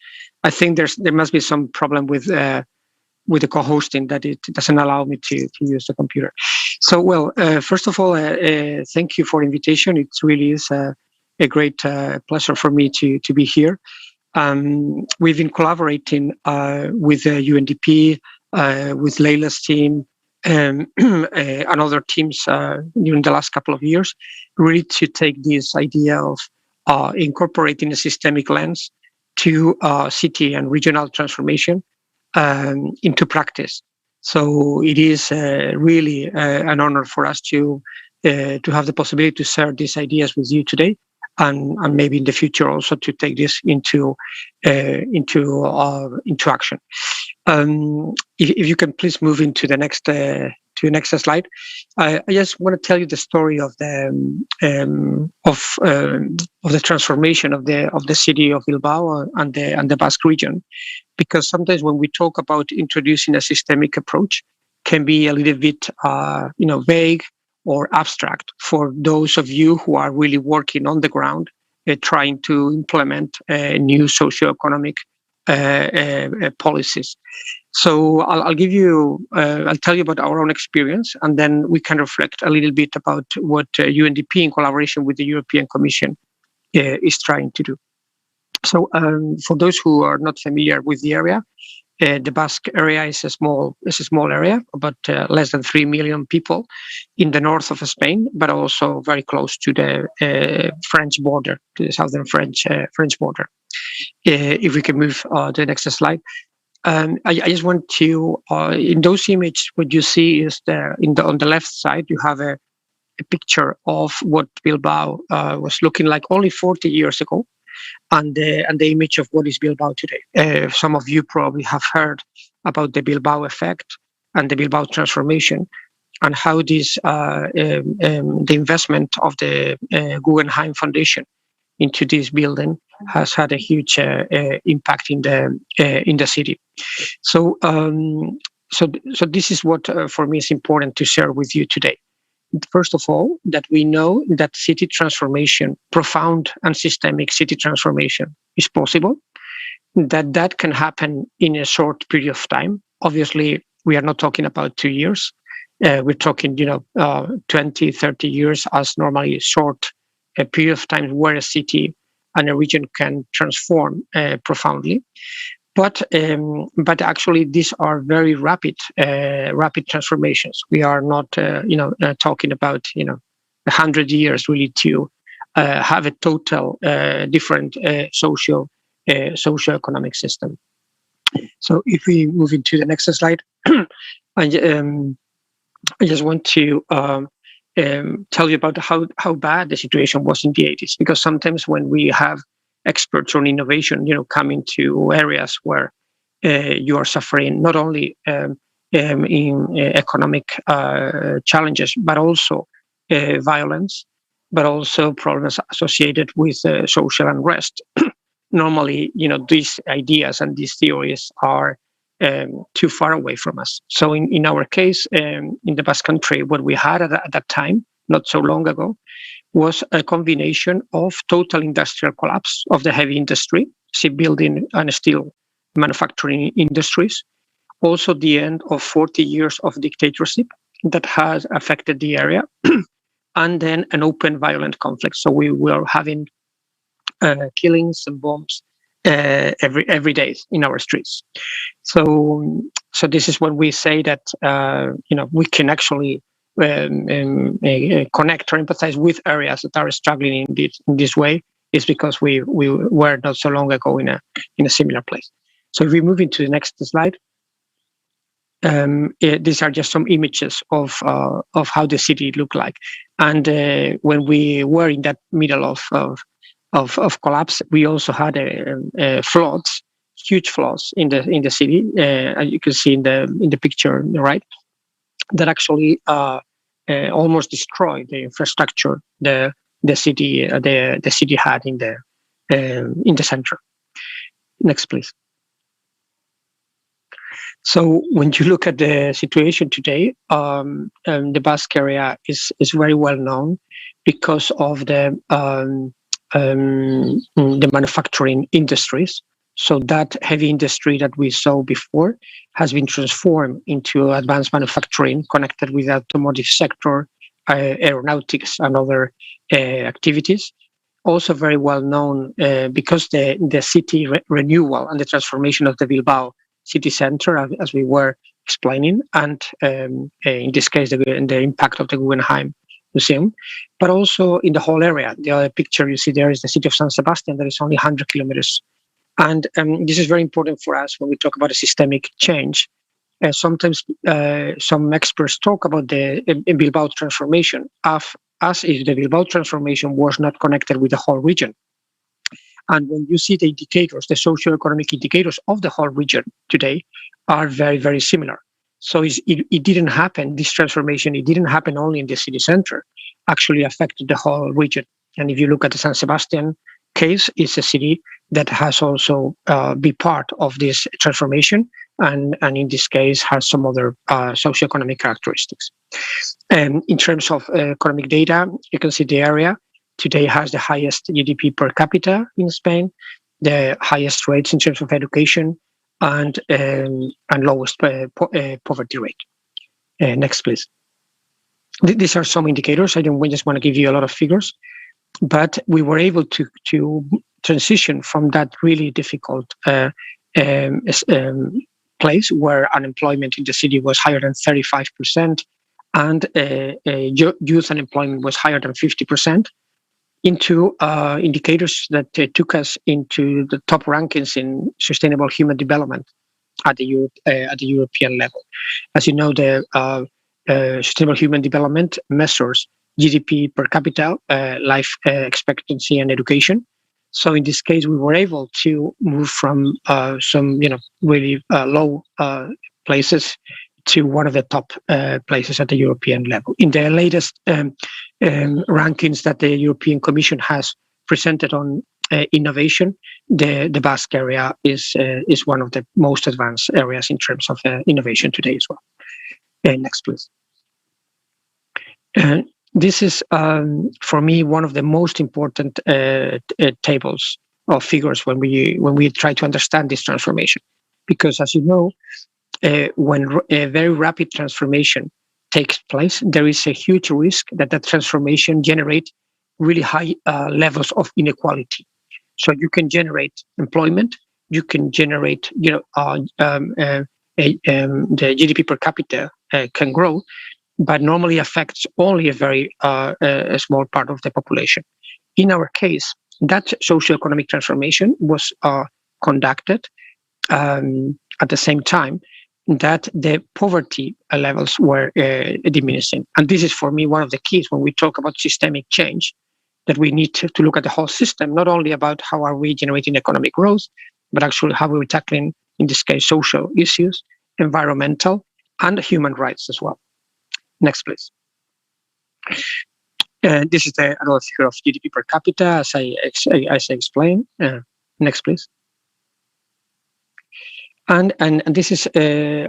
[SPEAKER 9] think there must be some problem with the co-hosting that it doesn't allow me to use the computer. So, well, first of all, thank you for the invitation. It really is a great pleasure for me to be here. We've been collaborating with UNDP, with Leila's team, and other teams during the last couple of years, really to take this idea of incorporating a systemic lens to city and regional transformation into practice. So it is really an honor for us to have the possibility to share these ideas with you today, and maybe in the future also to take this into action. If you can please move into the next to the next slide. I just want to tell you the story of the transformation of the city of Bilbao and the Basque region, because sometimes when we talk about introducing a systemic approach, can be a little bit vague or abstract for those of you who are really working on the ground, trying to implement new socioeconomic policies. So I'll tell you about our own experience, and then we can reflect a little bit about what UNDP, in collaboration with the European Commission, is trying to do. So for those who are not familiar with the area, the Basque area is a small area, about less than 3 million people in the north of Spain, but also very close to the French border, to the southern French border. If we can move to the next slide. I just want to, in those images, what you see is on the left side, you have a picture of what Bilbao was looking like only 40 years ago, and the image of what is Bilbao today. Some of you probably have heard about the Bilbao effect and the Bilbao transformation, and how this the investment of the Guggenheim Foundation into this building has had a huge impact in the city. So this is what for me is important to share with you today. First of all, that we know that city transformation, profound and systemic city transformation, is possible, that can happen in a short period of time. Obviously, we are not talking about 2 years. We're talking 20, 30 years as normally short a period of time where a city and a region can transform profoundly. But actually, these are very rapid transformations. We are not talking about 100 years really to have a total different socio-economic system. So if we move into the next slide, I just want to tell you about how bad the situation was in the 80s, because sometimes when we have experts on innovation, coming to areas where you are suffering not only in economic challenges, but also violence, but also problems associated with social unrest. Normally, these ideas and these theories are too far away from us. So in our case, in the Basque Country, what we had at that time, not so long ago, was a combination of total industrial collapse of the heavy industry, shipbuilding and steel manufacturing industries. Also the end of 40 years of dictatorship that has affected the area, and then an open violent conflict. So we were having killings and bombs every day in our streets. So this is when we say that we can actually connect or empathize with areas that are struggling in this way, is because we were not so long ago in a similar place. So if we move into the next slide, these are just some images of how the city looked like. And when we were in that middle of collapse, we also had floods, huge floods in the city, as you can see in the picture on the right, that actually almost destroyed the infrastructure the city had in the center. Next, please. So when you look at the situation today, the Basque area is very well known because of the manufacturing industries. So that heavy industry that we saw before has been transformed into advanced manufacturing connected with the automotive sector, aeronautics, and other activities. Also very well known because the city renewal and the transformation of the Bilbao city center, as we were explaining, and in this case, the impact of the Guggenheim Museum, but also in the whole area. The other picture you see there is the city of San Sebastian, that is only 100 kilometers. And this is very important for us when we talk about a systemic change. Sometimes some experts talk about the Bilbao transformation as if the Bilbao transformation was not connected with the whole region. And when you see the indicators, the socioeconomic indicators of the whole region today are very, very similar. So it didn't happen, this transformation, it didn't happen only in the city center, actually affected the whole region. And if you look at the San Sebastian case, it's a city that has also been part of this transformation, and in this case has some other socioeconomic characteristics. And in terms of economic data, you can see the area today has the highest GDP per capita in Spain, the highest rates in terms of education, and lowest poverty rate. Next, please. These are some indicators. I don't just want to give you a lot of figures, but we were able to transition from that really difficult place where unemployment in the city was higher than 35% and youth unemployment was higher than 50%, into indicators that took us into the top rankings in sustainable human development at the European level. As you know, the sustainable human development measures GDP per capita, life expectancy, and education. So in this case, we were able to move from some really low places to one of the top places at the European level. In the latest rankings that the European Commission has presented on innovation, the Basque area is one of the most advanced areas in terms of innovation today as well. Next, please. This is, for me, one of the most important tables of figures when we try to understand this transformation, because as you know, when a very rapid transformation takes place, there is a huge risk that that transformation generates really high levels of inequality. So you can generate employment, you can generate, the GDP per capita can grow, but normally affects only a very a small part of the population. In our case, that socioeconomic transformation was conducted at the same time that the poverty levels were diminishing. And this is, for me, one of the keys when we talk about systemic change, that we need to look at the whole system, not only about how are we generating economic growth, but actually how are we tackling, in this case, social issues, environmental, and human rights as well. Next, please. This is another figure of GDP per capita, as I explained. Next, please. And this is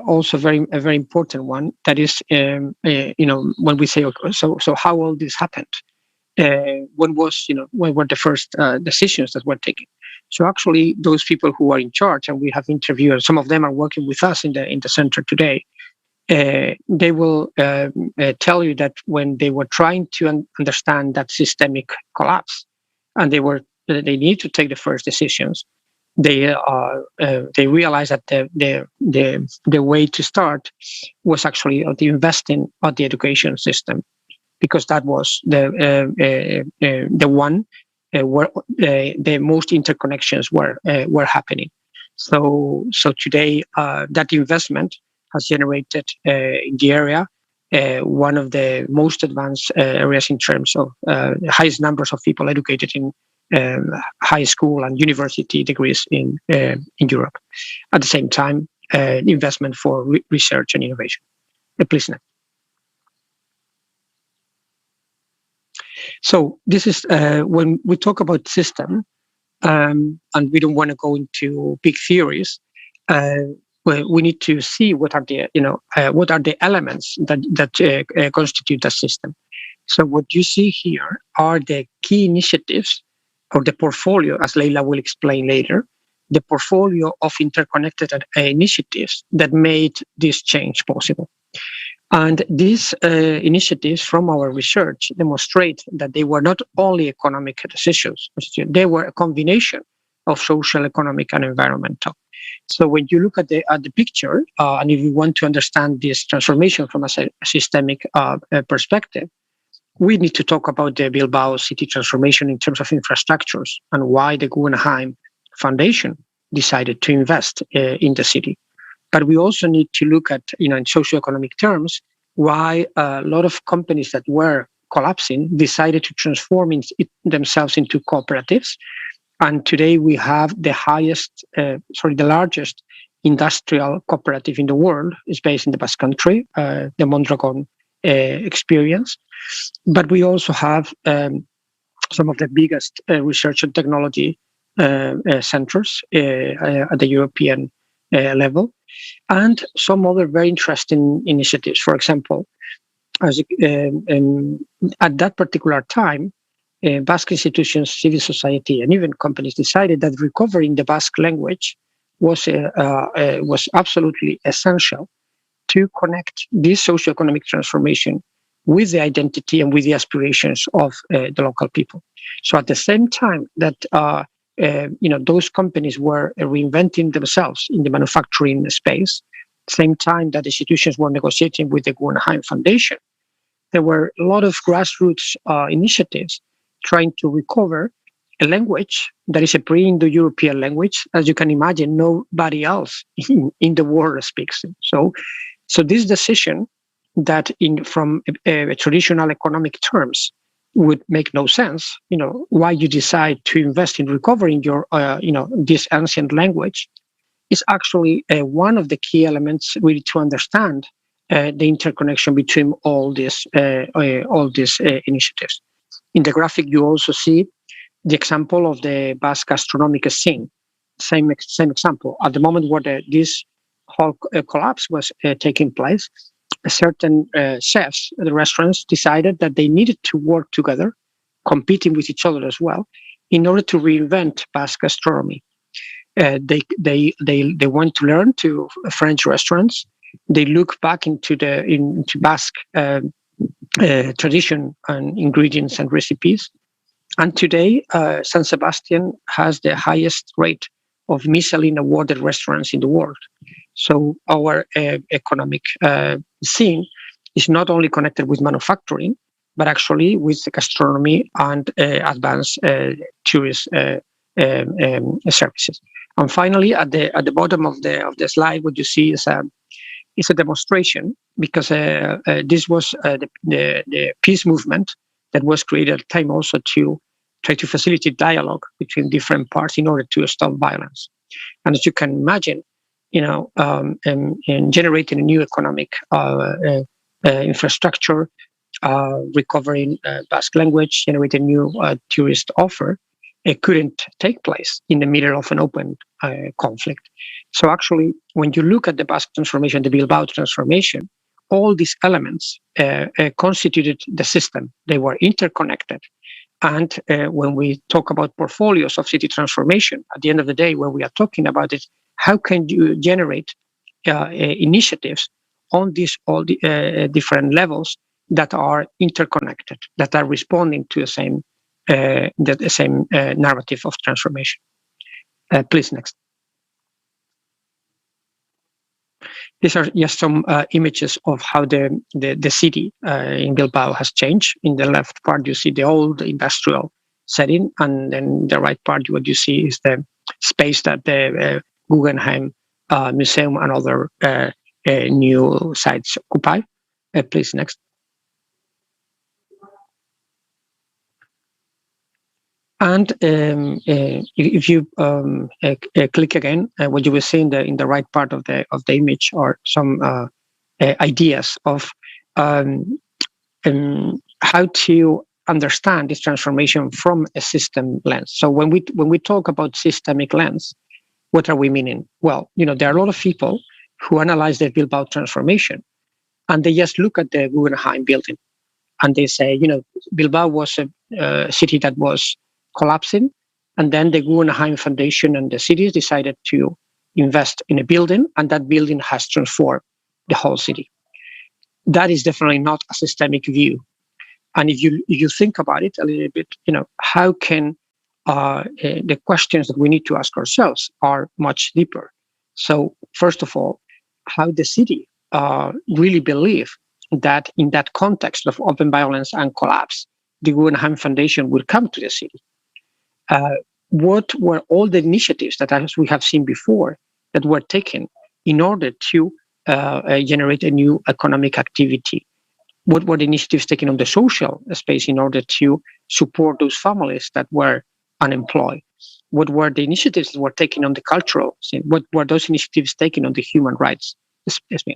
[SPEAKER 9] also a very important one. That is, when we say, okay, so how all this happened? When were the first decisions that were taken? So actually, those people who are in charge, and we have interviewed, some of them are working with us in the center today. They will tell you that when they were trying to understand that systemic collapse, and they need to take the first decisions, they realized that the way to start was actually the investing of the education system, because that was the one where the most interconnections were happening. So today that investment has generated in the area one of the most advanced areas in terms of the highest numbers of people educated in high school and university degrees in Europe. At the same time, investment for research and innovation. Please next. So this is when we talk about system, and we don't want to go into big theories. We need to see what are the elements that constitute the system. So what you see here are the key initiatives, or the portfolio, as Leila will explain later, the portfolio of interconnected initiatives that made this change possible. And these initiatives from our research demonstrate that they were not only economic decisions, they were a combination of social, economic, and environmental. So when you look at the picture, and if you want to understand this transformation from a systemic perspective, we need to talk about the Bilbao city transformation in terms of infrastructures and why the Guggenheim Foundation decided to invest in the city. But we also need to look at, in socioeconomic terms, why a lot of companies that were collapsing decided to transform themselves into cooperatives. And today we have the largest industrial cooperative in the world is based in the Basque Country, the Mondragon experience. But we also have some of the biggest research and technology centers at the European level, and some other very interesting initiatives. For example, at that particular time, Basque institutions, civil society, and even companies decided that recovering the Basque language was absolutely essential to connect this socioeconomic transformation with the identity and with the aspirations of the local people. So at the same time that those companies were reinventing themselves in the manufacturing space, same time that institutions were negotiating with the Guggenheim Foundation, there were a lot of grassroots initiatives trying to recover a language that is a pre-Indo-European language. As you can imagine, nobody else in the world speaks it. So this decision that from traditional economic terms would make no sense, why you decide to invest in recovering your, this ancient language, is actually one of the key elements really to understand the interconnection between all these initiatives. In the graphic, you also see the example of the Basque gastronomic scene. Same example. At the moment where this whole collapse was taking place, certain chefs at the restaurants decided that they needed to work together, competing with each other as well, in order to reinvent Basque gastronomy. They went to learn to French restaurants. They look back into Basque tradition and ingredients and recipes. And today, San Sebastian has the highest rate of Michelin awarded restaurants in the world. So our economic scene is not only connected with manufacturing, but actually with the gastronomy and advanced tourist services. And finally, at the bottom of the slide, what you see is a demonstration, because this was the peace movement that was created at the time also to try to facilitate dialogue between different parts in order to stop violence. And as you can imagine, in generating a new economic infrastructure, recovering Basque language, generating a new tourist offer, it couldn't take place in the middle of an open conflict. So actually, when you look at the Basque transformation, the Bilbao transformation, all these elements constituted the system. They were interconnected. And when we talk about portfolios of city transformation, at the end of the day, when we are talking about it, how can you generate initiatives on all the different levels that are interconnected, that are responding to the same narrative of transformation? Please, next. These are just some images of how the city in Bilbao has changed. In the left part, you see the old industrial setting, and then the right part, what you see is the space that the Guggenheim Museum and other new sites occupy. Please, next. And if you click again, what you will see in the right part of the image are some ideas of how to understand this transformation from a system lens. So when we talk about systemic lens, what are we meaning? Well, there are a lot of people who analyze the Bilbao transformation, and they just look at the Guggenheim building, and they say, Bilbao was a city that was collapsing, and then the Guggenheim Foundation and the cities decided to invest in a building, and that building has transformed the whole city. That is definitely not a systemic view. And if you think about it a little bit, how can the questions that we need to ask ourselves are much deeper. So first of all, how the city really believe that in that context of open violence and collapse, the Guggenheim Foundation will come to the city. What were all the initiatives that, as we have seen before, that were taken in order to generate a new economic activity? What were the initiatives taken on the social space in order to support those families that were unemployed? what were the initiatives that were taken on the cultural scene, what were those initiatives taken on the human rights.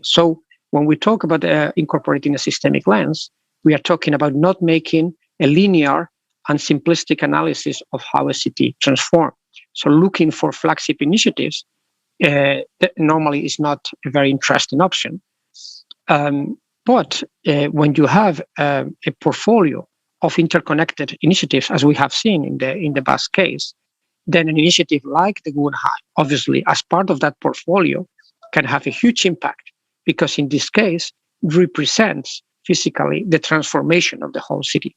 [SPEAKER 9] So when we talk about incorporating a systemic lens, we are talking about not making a linear and simplistic analysis of how a city transforms. So looking for flagship initiatives that normally is not a very interesting option. But when you have a portfolio of interconnected initiatives, as we have seen in the bus case, then an initiative like the Guggenheim, obviously, as part of that portfolio, can have a huge impact, because in this case, it represents physically the transformation of the whole city.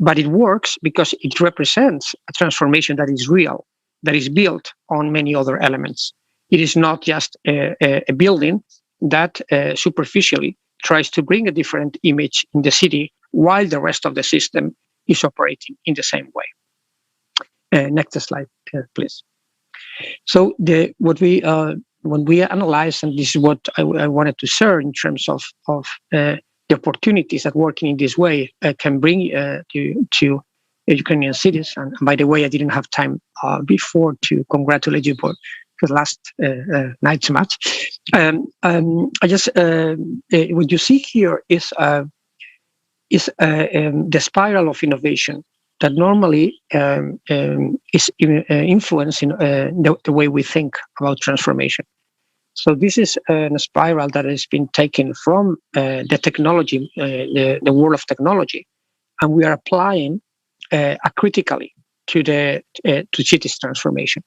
[SPEAKER 9] But it works because it represents a transformation that is real, that is built on many other elements. It is not just a building that superficially tries to bring a different image in the city while the rest of the system is operating in the same way. Next slide, please. So when we analyze, and this is what I wanted to share in terms of the opportunities that working in this way can bring to Ukrainian cities. And by the way, I didn't have time before to congratulate you for the last night's match. I just what you see here is the spiral of innovation that normally is influencing the way we think about transformation. So this is a spiral that has been taken from the technology, the world of technology, and we are applying critically to cities transformation.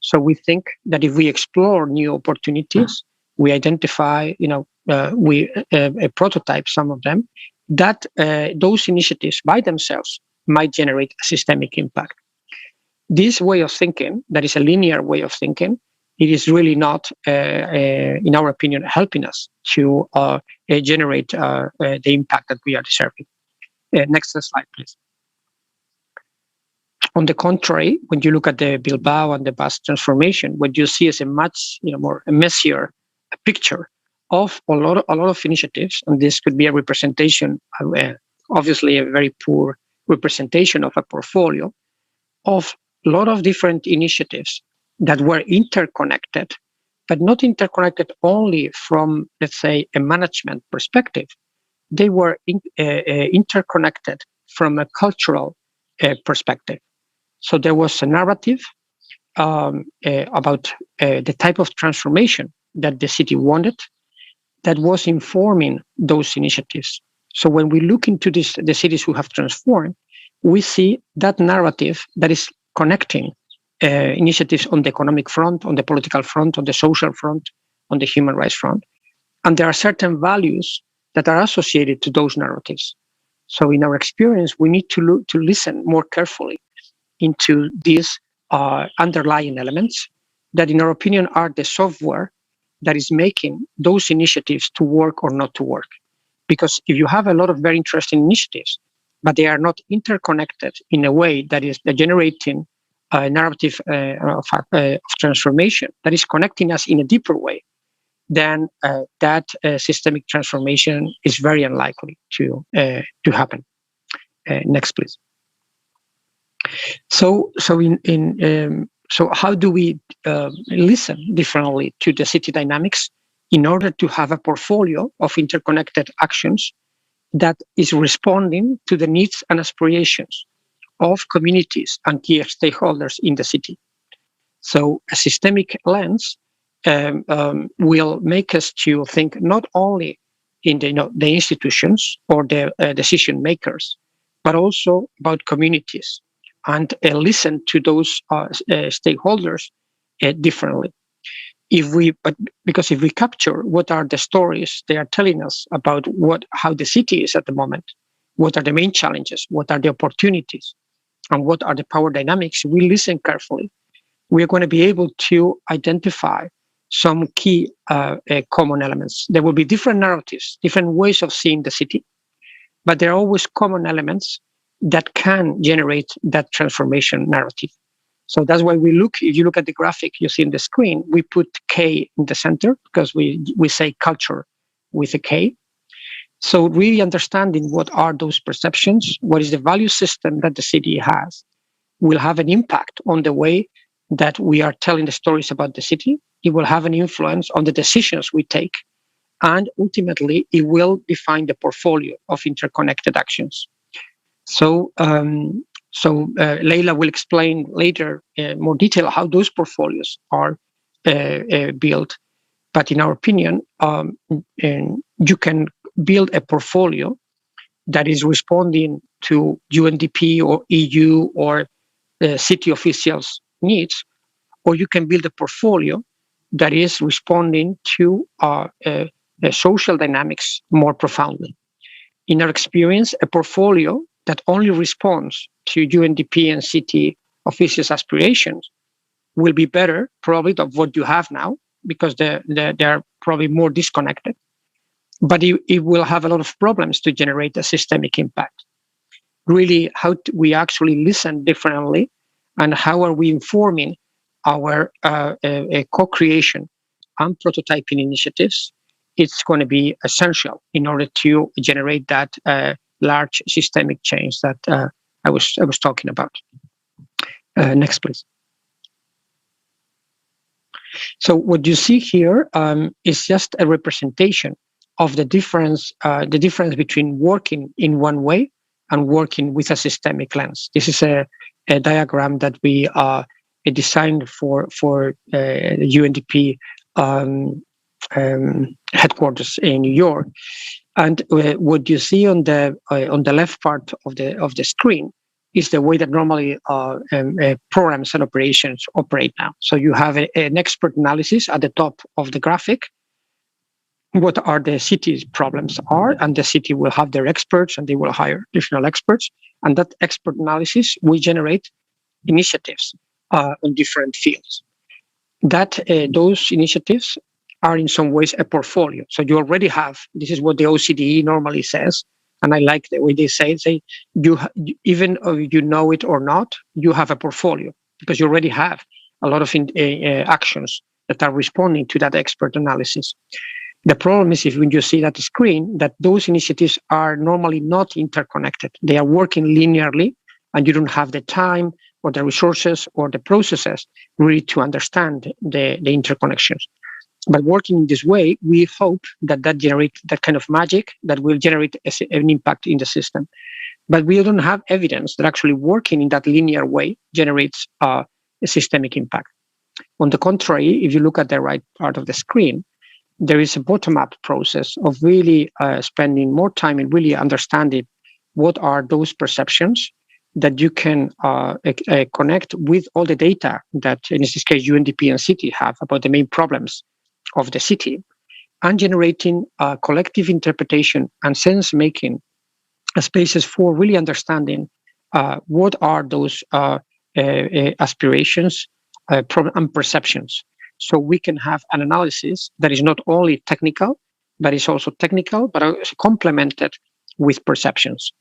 [SPEAKER 9] So we think that if we explore new opportunities, we identify, we prototype some of them, that those initiatives by themselves might generate a systemic impact. This way of thinking, that is a linear way of thinking, it is really not, in our opinion, helping us to generate the impact that we are deserving. Next slide, please. On the contrary, when you look at the Bilbao and the bus transformation, what you see is a much more messier picture of a lot of initiatives, and this could be a representation, obviously a very poor representation of a portfolio of a lot of different initiatives that were interconnected, but not interconnected only from, let's say, a management perspective. They were interconnected from a cultural perspective. So there was a narrative about the type of transformation that the city wanted that was informing those initiatives. So when we look into the cities who have transformed, we see that narrative that is connecting initiatives on the economic front, on the political front, on the social front, on the human rights front. And there are certain values that are associated to those narratives. So in our experience, we need to listen more carefully into these underlying elements that, in our opinion, are the software that is making those initiatives to work or not to work. Because if you have a lot of very interesting initiatives, but they are not interconnected in a way that is generating a narrative of transformation that is connecting us in a deeper way, then that systemic transformation is very unlikely to happen. Next, please. So how do we listen differently to the city dynamics in order to have a portfolio of interconnected actions that is responding to the needs and aspirations of communities and key stakeholders in the city? So a systemic lens will make us to think not only in the institutions or the decision makers, but also about communities, and listen to those stakeholders differently. Because if we capture what are the stories they are telling us about how the city is at the moment, what are the main challenges, what are the opportunities, and what are the power dynamics, we listen carefully. We are going to be able to identify some key common elements. There will be different narratives, different ways of seeing the city, but there are always common elements that can generate that transformation narrative. So that's why if you look at the graphic you see on the screen, we put K in the center because we say culture with a K. So really understanding what are those perceptions, what is the value system that the city has, will have an impact on the way that we are telling the stories about the city. It will have an influence on the decisions we take. And ultimately, it will define the portfolio of interconnected actions. So Leila will explain later in more detail how those portfolios are built. But in our opinion, you can build a portfolio that is responding to Undp or EU or city officials' needs, or you can build a portfolio that is responding to social dynamics more profoundly. In our experience, a portfolio that only responds to UNDP and city officials' aspirations will be better probably than what you have now, because they are probably more disconnected. But it will have a lot of problems to generate a systemic impact. Really, how we actually listen differently, and how are we informing our co-creation and prototyping initiatives, it's going to be essential in order to generate that large systemic change that I was talking about. Next, please. So what you see here is just a representation of the difference between working in one way and working with a systemic lens. This is a diagram that we designed for the UNDP headquarters in New York. And what you see on the left part of the screen is the way that normally programs and operations operate now. So you have an expert analysis at the top of the graphic. What are the city's problems are, and the city will have their experts, and they will hire additional experts. And that expert analysis will generate initiatives on different fields. Those initiatives are in some ways a portfolio. So you already have, this is what the OCDE normally says, and I like the way they say even if you know it or not, you have a portfolio, because you already have a lot of actions that are responding to that expert analysis. The problem is, if when you see that screen, that those initiatives are normally not interconnected. They are working linearly, and you don't have the time or the resources or the processes really to understand the interconnections. But working in this way, we hope that generates that kind of magic that will generate an impact in the system. But we don't have evidence that actually working in that linear way generates a systemic impact. On the contrary, if you look at the right part of the screen, there is a bottom-up process of really spending more time in really understanding what are those perceptions that you can connect with all the data that, in this case, UNDP and city have about the main problems of the city, and generating collective interpretation and sense-making spaces for really understanding what are those aspirations and perceptions. So we can have an analysis that is not only technical, but is also technical, but also complemented with perceptions.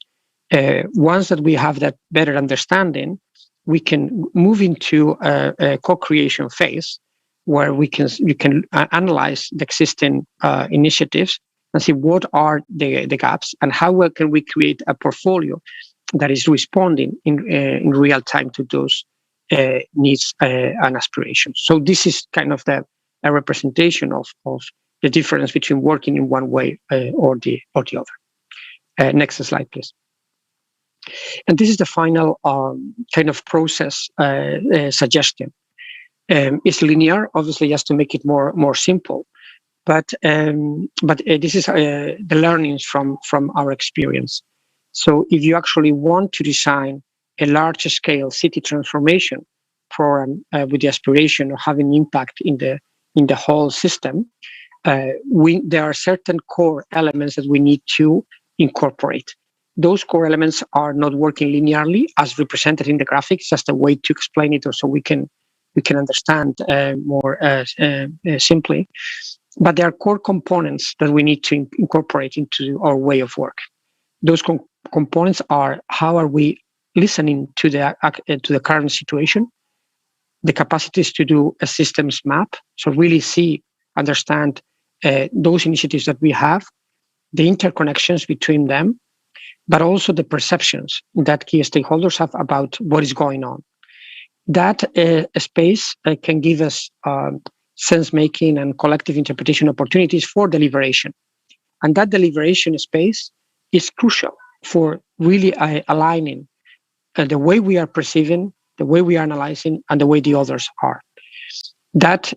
[SPEAKER 9] Once that we have that better understanding, we can move into a co-creation phase where you can analyze the existing initiatives and see what are the gaps, and how well can we create a portfolio that is responding in real time to those needs and aspirations. So this is kind of a representation of the difference between working in one way or the other. Next slide, please. And this is the final kind of process suggestion. It's linear, obviously, just to make it more simple. But this is the learnings from our experience. So if you actually want to design a large-scale city transformation program with the aspiration of having impact in the whole system, there are certain core elements that we need to incorporate. Those core elements are not working linearly, as represented in the graphics. Just a way to explain it, so we can understand more simply. But there are core components that we need to incorporate into our way of work. Those components are: how are we listening to the current situation, the capacities to do a systems map, so really understand those initiatives that we have, the interconnections between them, but also the perceptions that key stakeholders have about what is going on. That space can give us sense-making and collective interpretation opportunities for deliberation. And that deliberation space is crucial for really aligning the way we are perceiving, the way we are analyzing, and the way the others are. That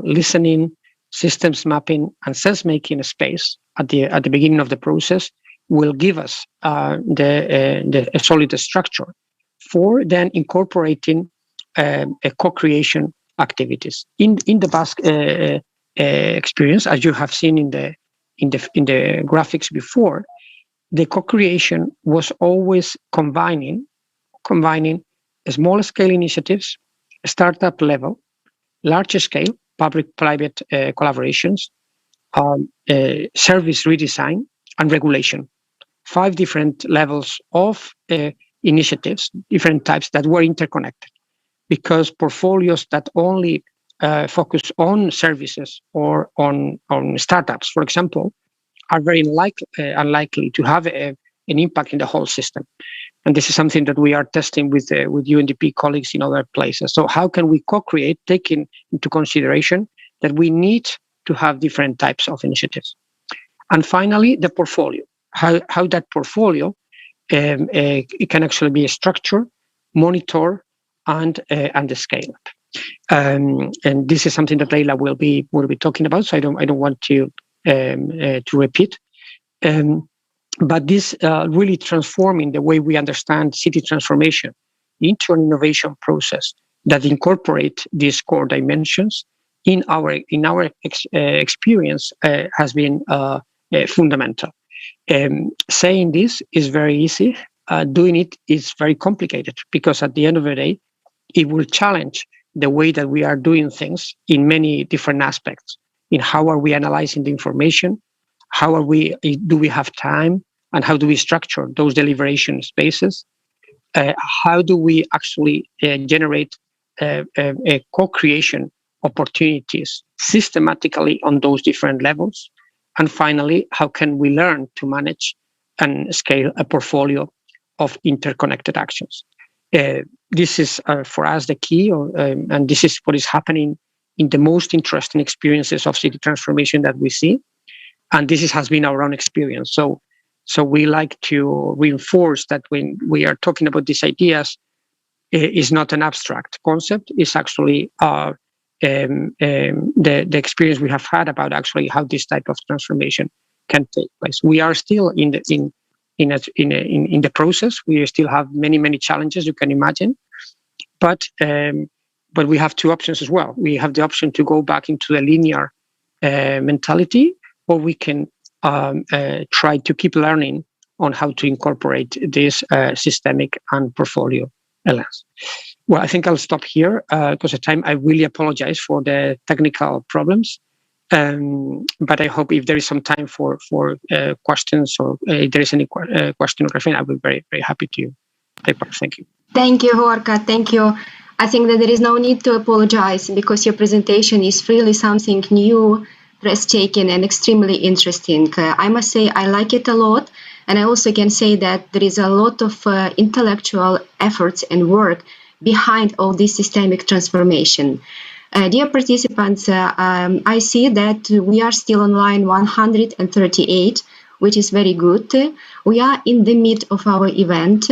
[SPEAKER 9] listening, systems mapping, and sense-making space at the beginning of the process will give us the solid structure for then incorporating a co-creation activities. In the Basque experience, as you have seen in the graphics before, the co-creation was always combining small scale initiatives, startup level, large scale public-private collaborations, service redesign, and regulation. 5 different levels of initiatives, different types that were interconnected, because portfolios that only focus on services or on startups, for example, are very unlikely to have an impact in the whole system. And this is something that we are testing with UNDP colleagues in other places. So how can we co-create, taking into consideration that we need to have different types of initiatives? And finally, the portfolio. How that portfolio it can actually be structured, monitored, and scaled. And this is something that Leila will be talking about. So I don't want to repeat. But this really transforming the way we understand city transformation into an innovation process that incorporate these core dimensions in our experience has been fundamental. Saying this is very easy. Doing it is very complicated, because at the end of the day, it will challenge the way that we are doing things in many different aspects. In how are we analyzing the information? Do we have time? And how do we structure those deliberation spaces? How do we actually generate a co-creation opportunities systematically on those different levels? And finally, how can we learn to manage and scale a portfolio of interconnected actions? This is for us the key, and this is what is happening in the most interesting experiences of city transformation that we see. And this has been our own experience. So we like to reinforce that when we are talking about these ideas, is not an abstract concept. It's actually the experience we have had about actually how this type of transformation can take place. We are still in the process. We still have many challenges, you can imagine, but we have 2 options as well. We have the option to go back into a linear mentality, or we can try to keep learning on how to incorporate this systemic and portfolio elements. Well, I think I'll stop here because of time. I really apologize for the technical problems, but I hope if there is some time for questions, or if there is any question or question, I'll be very, very happy to take part. Thank you.
[SPEAKER 1] Thank you, Gorka. Thank you. I think that there is no need to apologize, because your presentation is really something new, breathtaking, and extremely interesting. I must say I like it a lot. And I also can say that there is a lot of intellectual efforts and work behind all this systemic transformation. Dear participants, I see that we are still on line 138, which is very good. We are in the mid of our event.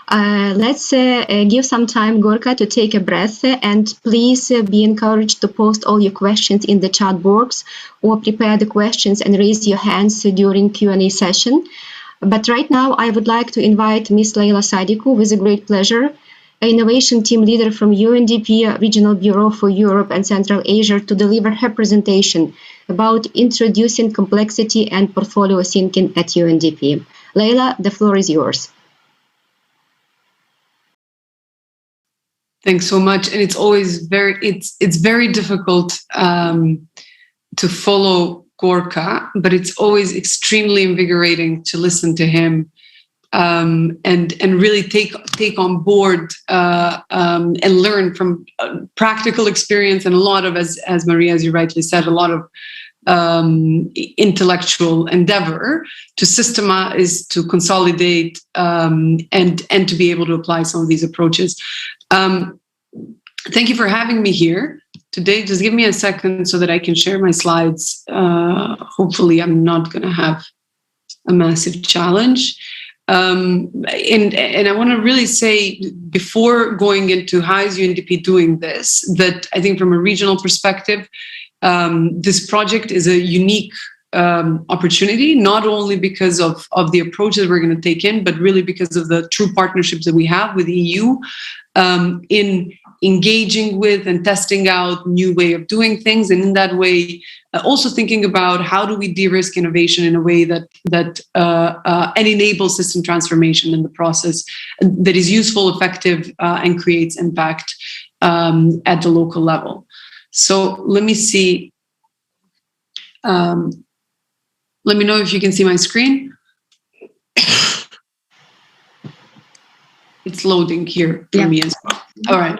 [SPEAKER 1] Let's give some time, Gorka, to take a breath, and please be encouraged to post all your questions in the chat box, or prepare the questions and raise your hands during Q&A session. But right now, I would like to invite Ms. Leila Sadiku, with a great pleasure, an innovation team leader from UNDP Regional Bureau for Europe and Central Asia, to deliver her presentation about introducing complexity and portfolio thinking at UNDP. Leila, the floor is yours.
[SPEAKER 8] Thanks so much. And it's always very difficult to follow Gorka, but it's always extremely invigorating to listen to him and really take on board and learn from practical experience, and a lot of, as Maria, as you rightly said, a lot of intellectual endeavor to systemize, to consolidate, and to be able to apply some of these approaches. thank you for having me here today. Just give me a second so that I can share my slides. Hopefully I'm not going to have a massive challenge. And I want to really say, before going into how is UNDP doing this, that I think from a regional perspective, this project is a unique opportunity, not only because of the approach that we're going to take in, but really because of the true partnerships that we have with the EU in engaging with and testing out new way of doing things, and in that way also thinking about how do we de-risk innovation in a way that and enable system transformation in the process that is useful, effective, and creates impact at the local level. So let me see. Let me know if you can see my screen. It's loading here for me as well. All right.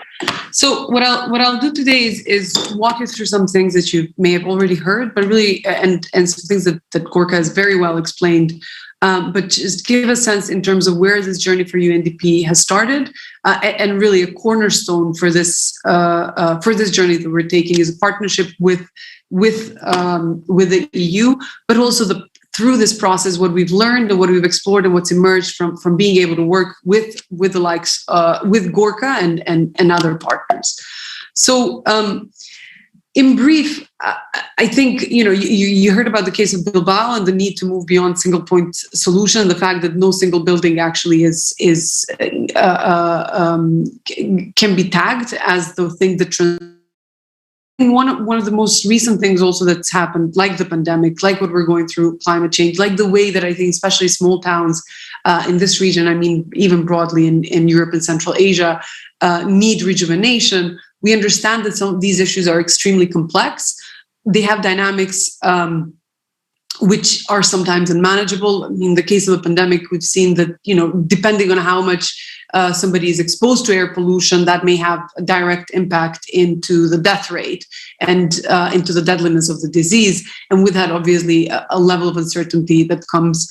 [SPEAKER 8] So what I'll do today is walk you through some things that you may have already heard, but really, and some things that Gorka has very well explained, but just give a sense in terms of where this journey for UNDP has started, and really a cornerstone for this journey that we're taking is a partnership with the EU, but also through this process, what we've learned and what we've explored and what's emerged from being able to work with the likes, with Gorka and other partners. So in brief, I think, you heard about the case of Bilbao and the need to move beyond single point solution, the fact that no single building actually can be tagged as the thing that one of the most recent things also that's happened, like the pandemic, like what we're going through, climate change, like the way that I think especially small towns in this region, I mean, even broadly in Europe and Central Asia, need rejuvenation. We understand that some of these issues are extremely complex. They have dynamics which are sometimes unmanageable. In the case of a pandemic, we've seen that, depending on how much somebody is exposed to air pollution, that may have a direct impact into the death rate and into the deadliness of the disease. And with that, obviously, a level of uncertainty that comes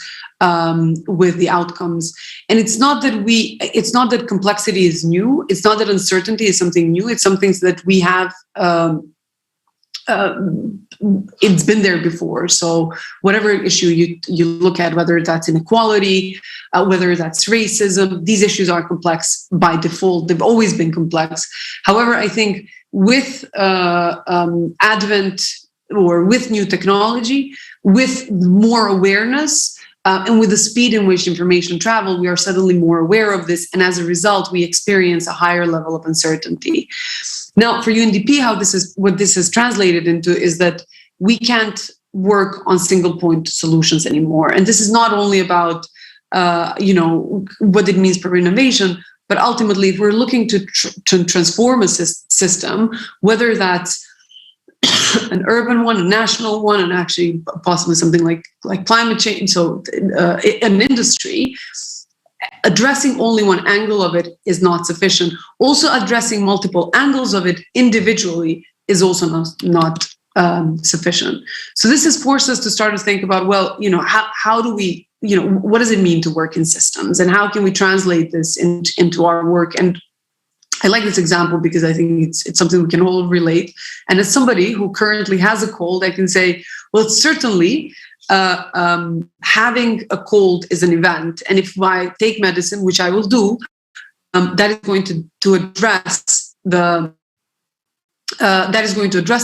[SPEAKER 8] with the outcomes. And it's not that complexity is new. It's not that uncertainty is something new. It's something that we have. It's been there before. So whatever issue you look at, whether that's inequality, whether that's racism, these issues are complex by default. They've always been complex. However, I think with advent or with new technology, with more awareness, and with the speed in which information travel, we are suddenly more aware of this. And as a result, we experience a higher level of uncertainty. Now, for UNDP, what this has translated into is that we can't work on single point solutions anymore. And this is not only about, what it means for innovation, but ultimately, if we're looking to transform a system, whether that's an urban one, a national one, and actually possibly something like climate change, so an industry, addressing only one angle of it is not sufficient. Also, addressing multiple angles of it individually is also not sufficient. So this has forced us to start to think about, well, how do we, what does it mean to work in systems, and how can we translate this into our work? And I like this example because I think it's something we can all relate. And as somebody who currently has a cold, I can say, well, certainly having a cold is an event. And if I take medicine, which I will do, that is going to address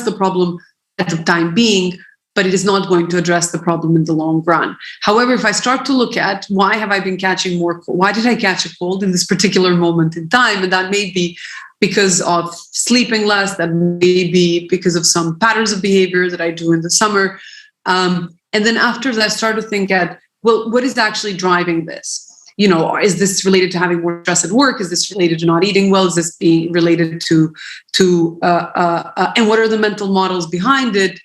[SPEAKER 8] the problem at the time being, but it is not going to address the problem in the long run. However, if I start to look at why have I been catching why did I catch a cold in this particular moment in time? And that may be because of sleeping less, that may be because of some patterns of behavior that I do in the summer. And then after that, I start to think at, well, what is actually driving this? Is this related to having more stress at work? Is this related to not eating well? Is this being related to and what are the mental models behind it?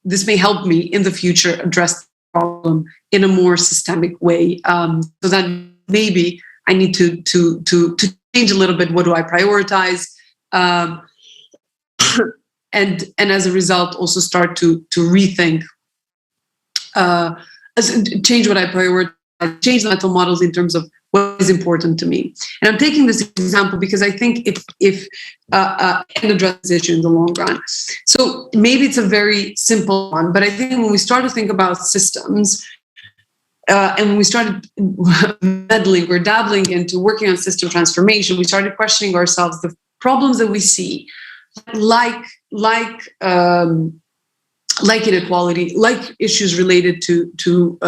[SPEAKER 8] This may help me in the future address the problem in a more systemic way. So that maybe I need to change a little bit. What do I prioritize? And as a result, also start to rethink, change what I prioritize, change the mental models in terms of what is important to me. And I'm taking this example because I think if can address this issue in the long run. So maybe it's a very simple one, but I think when we start to think about systems, and when we started meddling or dabbling into working on system transformation, we started questioning ourselves the problems that we see, like inequality, like issues related to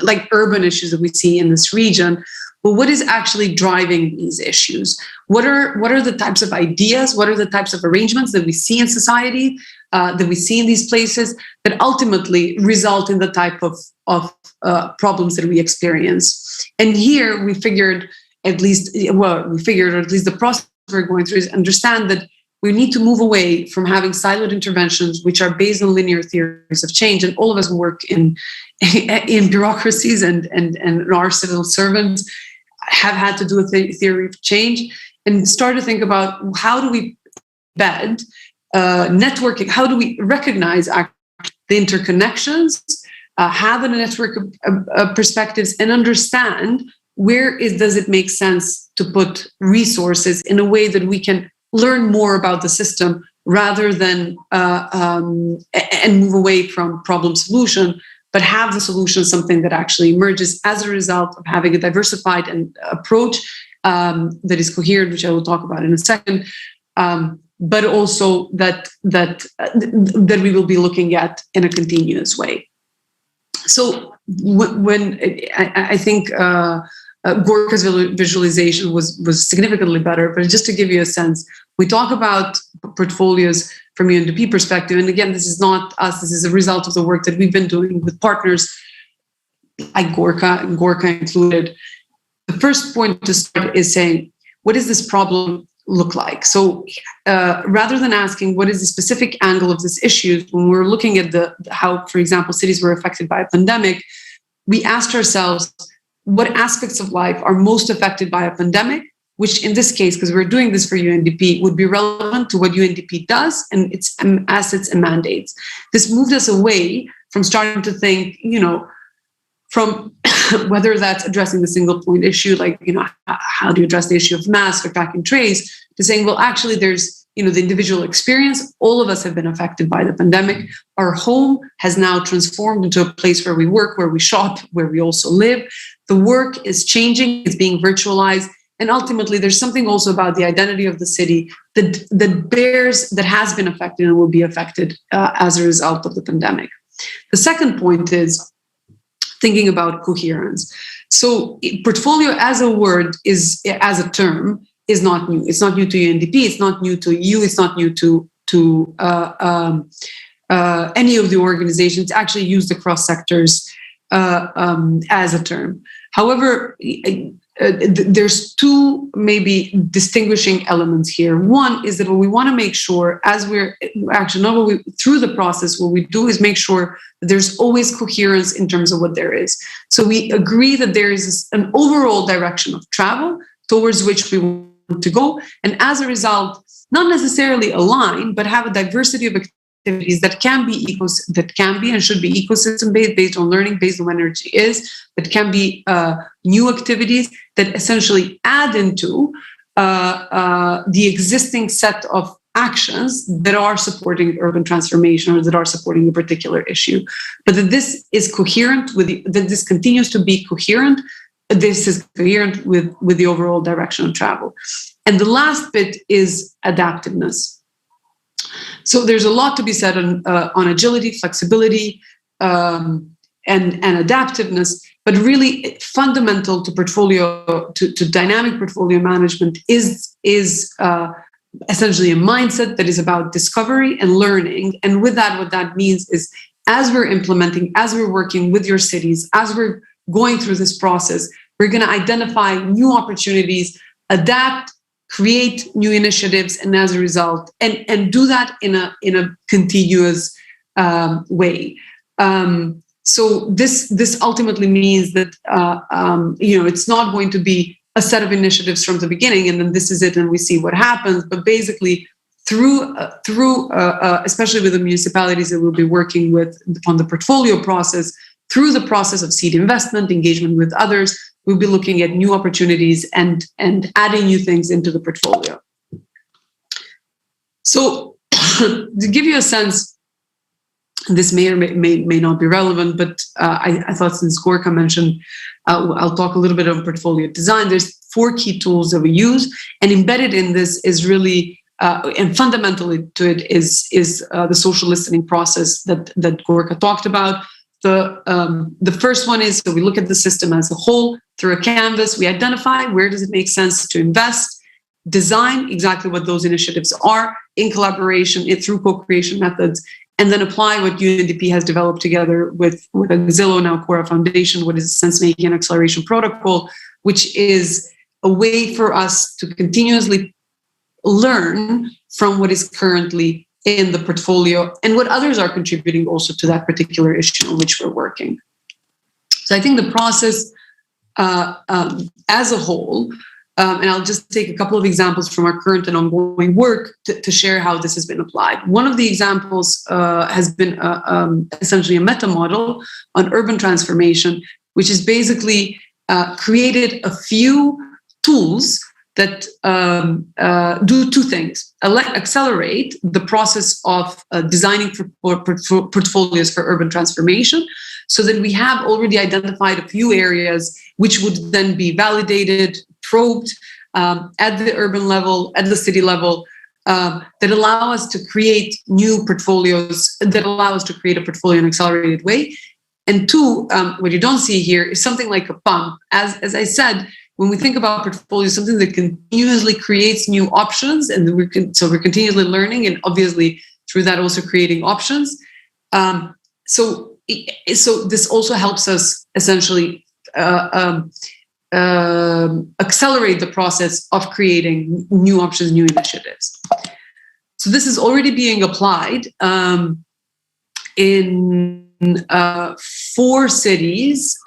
[SPEAKER 8] like urban issues that we see in this region. But what is actually driving these issues? What are the types of ideas? What are the types of arrangements that we see in society, that we see in ththese places, that ultimately result in the type of problems that we experience? And here we figured, or at least the process we're going through is understand that we need to move away from having siloed interventions, which are based on linear theories of change. And all of us who work in bureaucracies and our civil servants have had to do a theory of change, and start to think about how do we embed networking, how do we recognize the interconnections, have a network of perspectives, and understand where does it make sense to put resources in a way that we can learn more about the system rather than and move away from problem solution, but have the solution something that actually emerges as a result of having a diversified approach that is coherent, which I will talk about in a second, but also that we will be looking at in a continuous way. So when I think Gorka's visualization was significantly better, but just to give you a sense, we talk about portfolios from Undp perspective, and again, this is not us, this is a result of the work that we've been doing with partners like Gorka, and Gorka included. The first point to start is saying, what does this problem look like? So rather than asking what is the specific angle of this issue, when we're looking at how, for example, cities were affected by a pandemic, we asked ourselves, what aspects of life are most affected by a pandemic, which in this case, because we're doing this for UNDP, would be relevant to what UNDP does and its assets and mandates. This moved us away from starting to think, from whether that's addressing the single point issue, like, how do you address the issue of masks or track and trace, to saying, well, actually there's, the individual experience. All of us have been affected by the pandemic. Our home has now transformed into a place where we work, where we shop, where we also live. The work is changing, it's being virtualized. And ultimately, there's something also about the identity of the city that has been affected and will be affected as a result of the pandemic. The second point is thinking about coherence. So portfolio as a word as a term is not new. It's not new to UNDP. It's not new to you. It's not new to any of the organizations. It's actually used across sectors as a term. However, there's two maybe distinguishing elements here. One is that what we want to make sure, as we're actually not through the process, what we do is make sure that there's always coherence in terms of what there is. So we agree that there is an overall direction of travel towards which we want to go, and as a result, not necessarily align, but have a diversity of activities that can be and should be ecosystem based on learning, based on what energy is, that can be new activities that essentially add into the existing set of actions that are supporting urban transformation or that are supporting a particular issue, but that this is coherent that this continues to be coherent. This is coherent with the overall direction of travel. And the last bit is adaptiveness. So there's a lot to be said on agility, flexibility, and adaptiveness, but really fundamental to portfolio, to dynamic portfolio management is essentially a mindset that is about discovery and learning. And with that, what that means is as we're implementing, as we're working with your cities, as we're going through this process, we're going to identify new opportunities, adapt, create new initiatives, and as a result, and do that in a continuous way. So this ultimately means that it's not going to be a set of initiatives from the beginning, and then this is it, and we see what happens. But basically, through especially with the municipalities that we'll be working with on the portfolio process, through the process of seed investment, engagement with others, we'll be looking at new opportunities and adding new things into the portfolio. So to give you a sense, this may or may not be relevant, but I thought since Gorka mentioned, I'll talk a little bit on portfolio design. There's 4 key tools that we use, and embedded in this is really, and fundamentally to it is the social listening process that Gorka talked about. The first one is, so we look at the system as a whole through a canvas. We identify where does it make sense to invest, design exactly what those initiatives are in collaboration through co-creation methods, and then apply what Undp has developed together with Zillow, now Cora Foundation, what is a sense-making and acceleration protocol, which is a way for us to continuously learn from what is currently in the portfolio and what others are contributing also to that particular issue on which we're working. So I think the process as a whole, and I'll just take a couple of examples from our current and ongoing work to share how this has been applied. One of the examples has been essentially a meta model on urban transformation, which is basically created a few tools that do 2 things: accelerate the process of designing portfolios for urban transformation, so that we have already identified a few areas which would then be validated, probed at the urban level, at the city level, that allow us to create new portfolios, that allow us to create a portfolio in an accelerated way. And 2, what you don't see here is something like a pump. As I said, when we think about portfolios, something that continuously creates new options, and we're continuously learning, and obviously through that also creating options. So this also helps us essentially accelerate the process of creating new options, new initiatives. So this is already being applied in 4 cities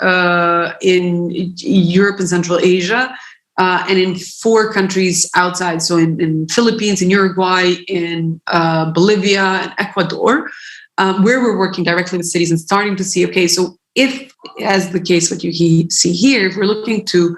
[SPEAKER 8] in Europe and Central Asia, and in 4 countries outside. So in Philippines, in Uruguay, in Bolivia, and Ecuador, where we're working directly with cities and starting to see, okay, so if, as the case what you see here, if we're looking to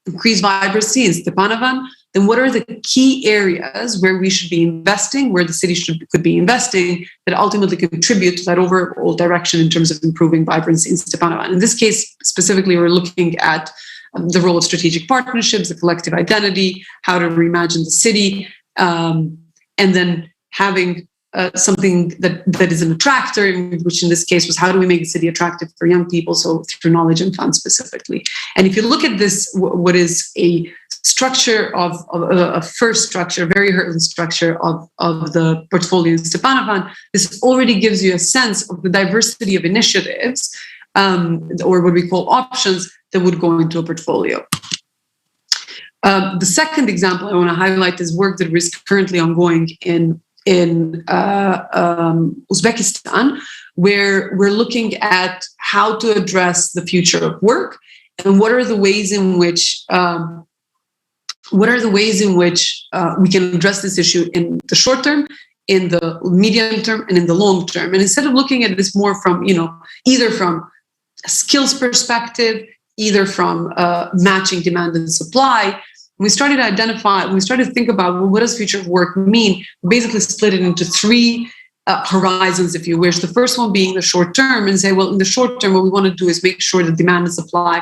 [SPEAKER 8] increase vibrancy in Stepanovan, then what are the key areas where we should be investing, where the city could be investing, that ultimately contribute to that overall direction in terms of improving vibrancy in Stepanovan? In this case, specifically, we're looking at the role of strategic partnerships, the collective identity, how to reimagine the city, and then having something that is an attractor, which in this case was how do we make the city attractive for young people, so through knowledge and fun specifically. And if you look at this, what is a structure of a first structure, very early structure of the portfolio in Stepanovan, this already gives you a sense of the diversity of initiatives, or what we call options, that would go into a portfolio. The second example I want to highlight is work that is currently ongoing in Uzbekistan, where we're looking at how to address the future of work and what are the ways in which we can address this issue in the short term, in the medium term, and in the long term. And instead of looking at this more from, either from a skills perspective, either from matching demand and supply, we started to think about, well, what does future of work mean? We basically split it into 3 horizons, if you wish. The first one being the short term, and say, well, in the short term, what we want to do is make sure that demand and supply,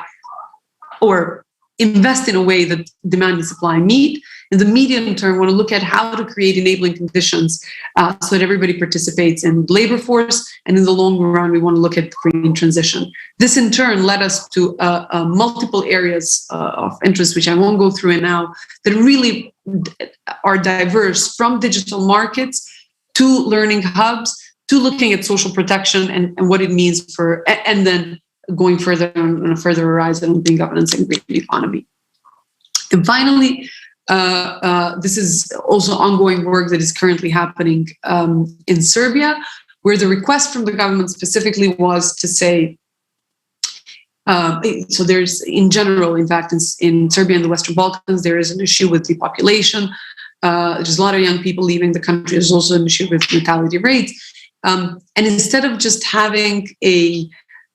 [SPEAKER 8] or invest in a way that demand and supply meet. In the medium term, we want to look at how to create enabling conditions so that everybody participates in the labor force. And in the long run, we want to look at green transition. This in turn led us to multiple areas of interest, which I won't go through now, that really are diverse, from digital markets to learning hubs, to looking at social protection and what it means for, and then going further on a further horizon on green governance and green economy. And finally, this is also ongoing work that is currently happening in Serbia, where the request from the government specifically was to say, so there's, in general, in fact, in Serbia and the Western Balkans, there is an issue with depopulation. There's a lot of young people leaving the country. There's also an issue with mortality rates. And instead of just having a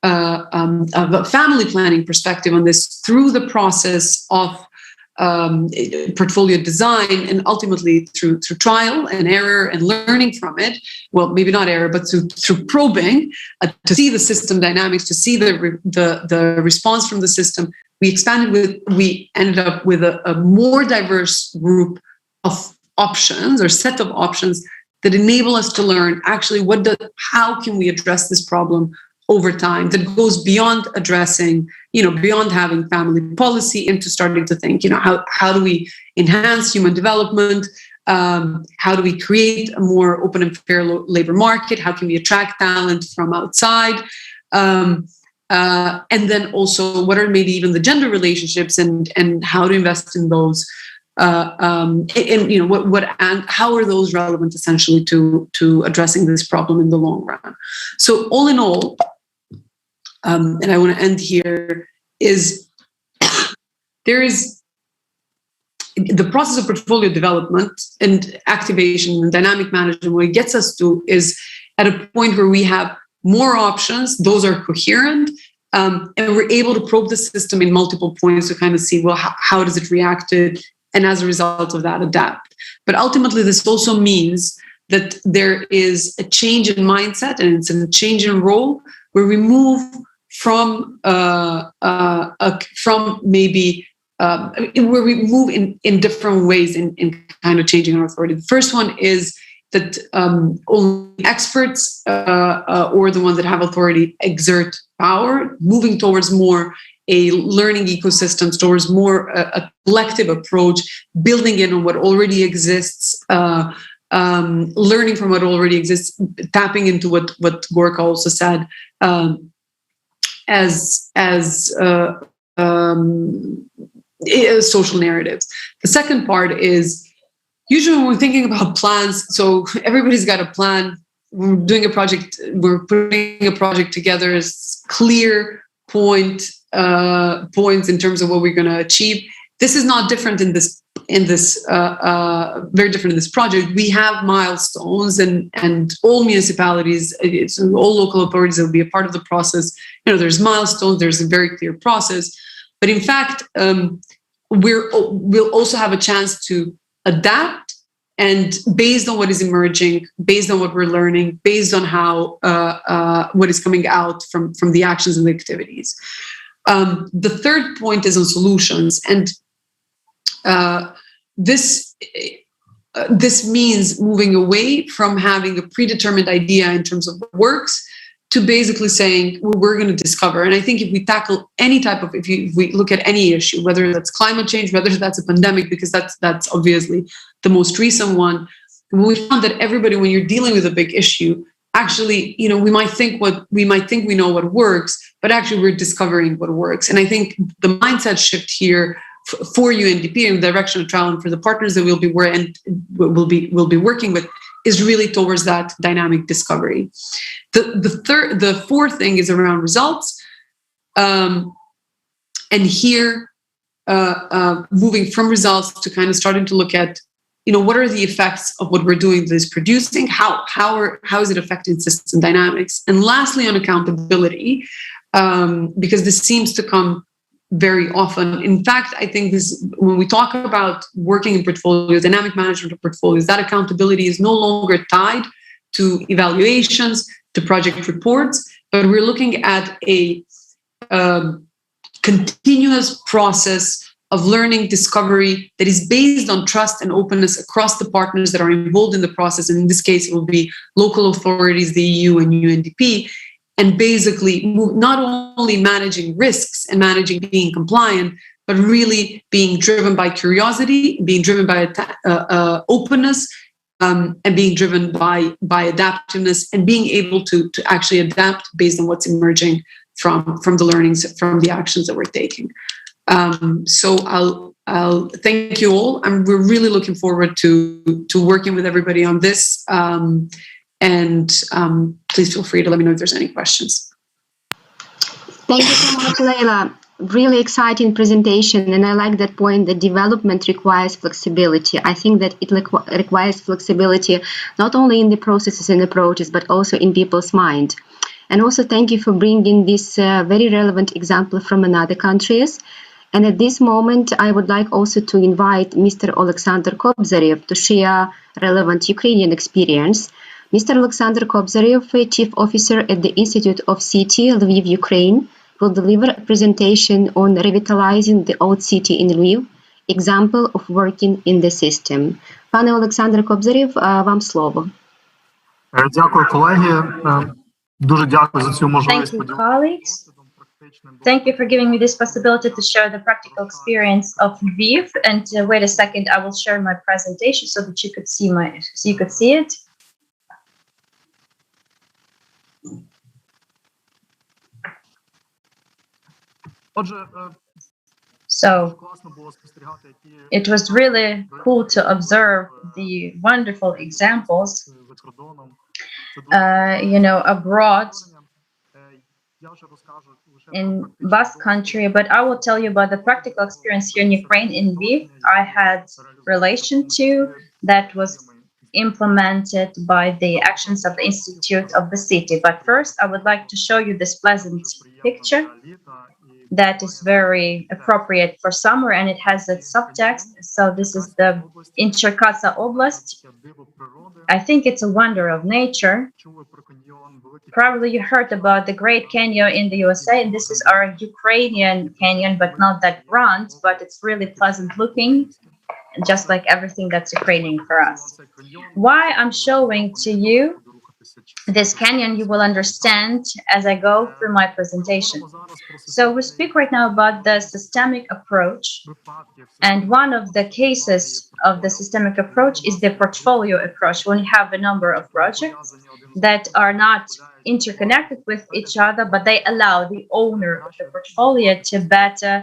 [SPEAKER 8] a family planning perspective on this through the process of portfolio design, and ultimately through trial and error and learning from it. Well, maybe not error, but through probing to see the system dynamics, to see the response from the system. We ended up with a more diverse group of options or set of options that enable us to learn actually how can we address this problem over time, that goes beyond addressing, beyond having family policy, into starting to think, how do we enhance human development? How do we create a more open and fair labor market? How can we attract talent from outside? And then also, what are maybe even the gender relationships and how to invest in those? And how are those relevant essentially to addressing this problem in the long run? So all in all, and I want to end here, is there is the process of portfolio development and activation and dynamic management. What it gets us to is at a point where we have more options, those are coherent, and we're able to probe the system in multiple points to kind of see, well, how does it react to it, and as a result of that, adapt. But ultimately, this also means that there is a change in mindset, and it's a change in role, where we move from maybe where we move in different ways in kind of changing our authority. The first one is that only experts or the ones that have authority exert power, moving towards more a learning ecosystem, towards more a collective approach, building in on what already exists, learning from what already exists, tapping into what Gorka also said, as social narratives. The second part is usually when we're thinking about plans, so everybody's got a plan. We're doing a project, we're putting a project together as clear points in terms of what we're going to achieve. This is not different in this very different in this project. We have milestones, and all municipalities, all local authorities that will be a part of the process. There's milestones. There's a very clear process. But in fact, we'll also have a chance to adapt, and based on what is emerging, based on what we're learning, based on how what is coming out from the actions and the activities. The third point is on solutions, and this means moving away from having a predetermined idea in terms of what works to basically saying, well, we're going to discover. And I think if we tackle any type of, if we look at any issue, whether that's climate change, whether that's a pandemic, because that's obviously the most recent one, we found that everybody, when you're dealing with a big issue, actually, we might think we know what works, but actually we're discovering what works. And I think the mindset shift here for Undp in the direction of travel and for the partners that we'll be working with is really towards that dynamic discovery. The fourth thing is around results, and here moving from results to kind of starting to look at what are the effects of what we're doing that is producing, how is it affecting system dynamics, and lastly on accountability, because this seems to come very often. In fact, I think when we talk about working in portfolios, dynamic management of portfolios, that accountability is no longer tied to evaluations, to project reports, but we're looking at a continuous process of learning, discovery that is based on trust and openness across the partners that are involved in the process. And in this case, it will be local authorities, the EU and Undp. And basically not only managing risks and managing being compliant, but really being driven by curiosity, being driven by openness, and being driven by adaptiveness, and being able to actually adapt based on what's emerging from the learnings, from the actions that we're taking. So I'll thank you all. We're really looking forward to working with everybody on this. And please feel free to let me know if there's any questions.
[SPEAKER 1] Thank you so much, Leila. Really exciting presentation. And I like that point that development requires flexibility. I think that it requires flexibility not only in the processes and approaches, but also in people's mind. And also thank you for bringing this very relevant example from another countries. And at this moment, I would like also to invite Mr. Alexander Kobzarev to share relevant Ukrainian experience. Mr. Alexander Kobzarev, Chief Officer at the Institute of City, Lviv, Ukraine, will deliver a presentation on revitalizing the old city in Lviv, example of working in the system. Пане Олександре Кобзарєв, вам слово.
[SPEAKER 6] Дякую, колеги. Дуже дякую за цю можливість.
[SPEAKER 7] Thank you, colleagues. Thank you for giving me this possibility to share the practical experience of Lviv. And wait a second, I will share my presentation so that you could see it. So it was really cool to observe the wonderful examples, abroad in vast country. But I will tell you about the practical experience here in Ukraine, in Lviv. I had relation to that was implemented by the actions of the Institute of the City. But first, I would like to show you this pleasant picture that is very appropriate for summer, and it has a subtext. So this is the in Cherkassa Oblast. I think it's a wonder of nature. Probably you heard about the Great Canyon in the USA, and this is our Ukrainian canyon, but not that grand, but it's really pleasant looking, just like everything that's Ukrainian for us. Why I'm showing to you this canyon, you will understand as I go through my presentation. So we speak right now about the systemic approach, and one of the cases of the systemic approach is the portfolio approach, when you have a number of projects that are not interconnected with each other, but they allow the owner of the portfolio to better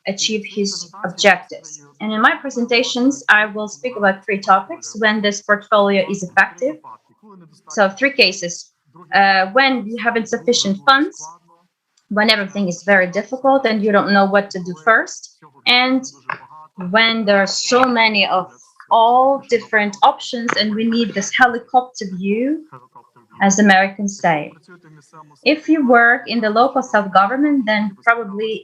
[SPEAKER 7] achieve his objectives. And in my presentations, I will speak about three topics: when this portfolio is effective, so three cases: when you have insufficient funds, when everything is very difficult and you don't know what to do first, and when there are so many of all different options and we need this helicopter view, as Americans say. If you work in the local self-government, then probably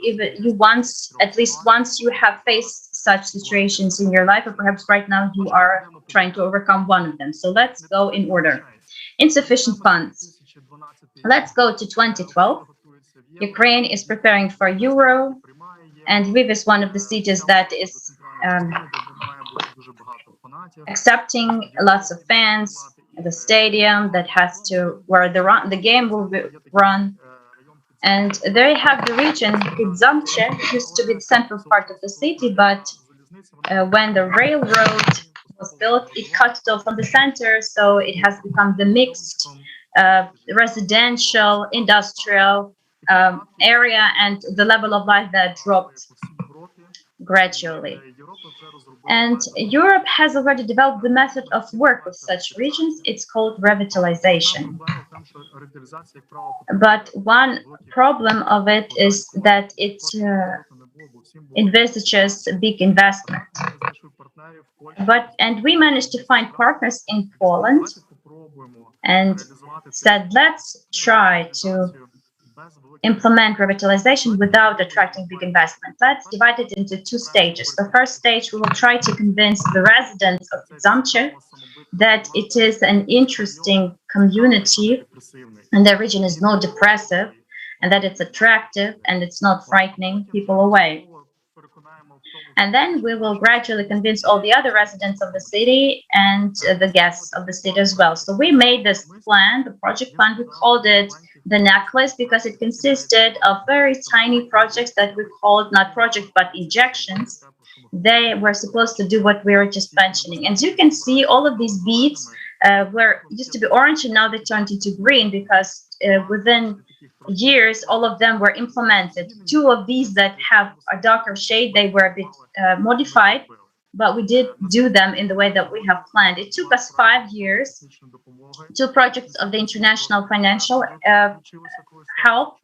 [SPEAKER 7] at least once you have faced such situations in your life, or perhaps right now you are trying to overcome one of them. So let's go in order. Insufficient funds. Let's go to 2012. Ukraine is preparing for Euro, and Lviv is one of the cities that is accepting lots of fans, the stadium that has to where the game will be run. And there you have the region. Zamche used to be the central part of the city, but when the railroad was built, it cut it off from the center, so it has become the mixed residential, industrial area, and the level of life that dropped gradually. And Europe has already developed the method of work with such regions. It's called revitalization. But one problem of it is that it envisages big investment. And we managed to find partners in Poland and said, let's try to implement revitalization without attracting big investment. Let's divide it into two stages. The first stage, we will try to convince the residents of Zamche that it is an interesting community and the region is not depressive, and that it's attractive and it's not frightening people away. And then we will gradually convince all the other residents of the city and the guests of the city as well. So we made this plan, the project plan. We called it the necklace because it consisted of very tiny projects that we called not projects but injections. They were supposed to do what we were just mentioning. As you can see, all of these beads used to be orange and now they turned into green because within years, all of them were implemented. Two of these that have a darker shade, they were a bit modified, but we did do them in the way that we have planned. It took us 5 years, 2 projects of the international financial help,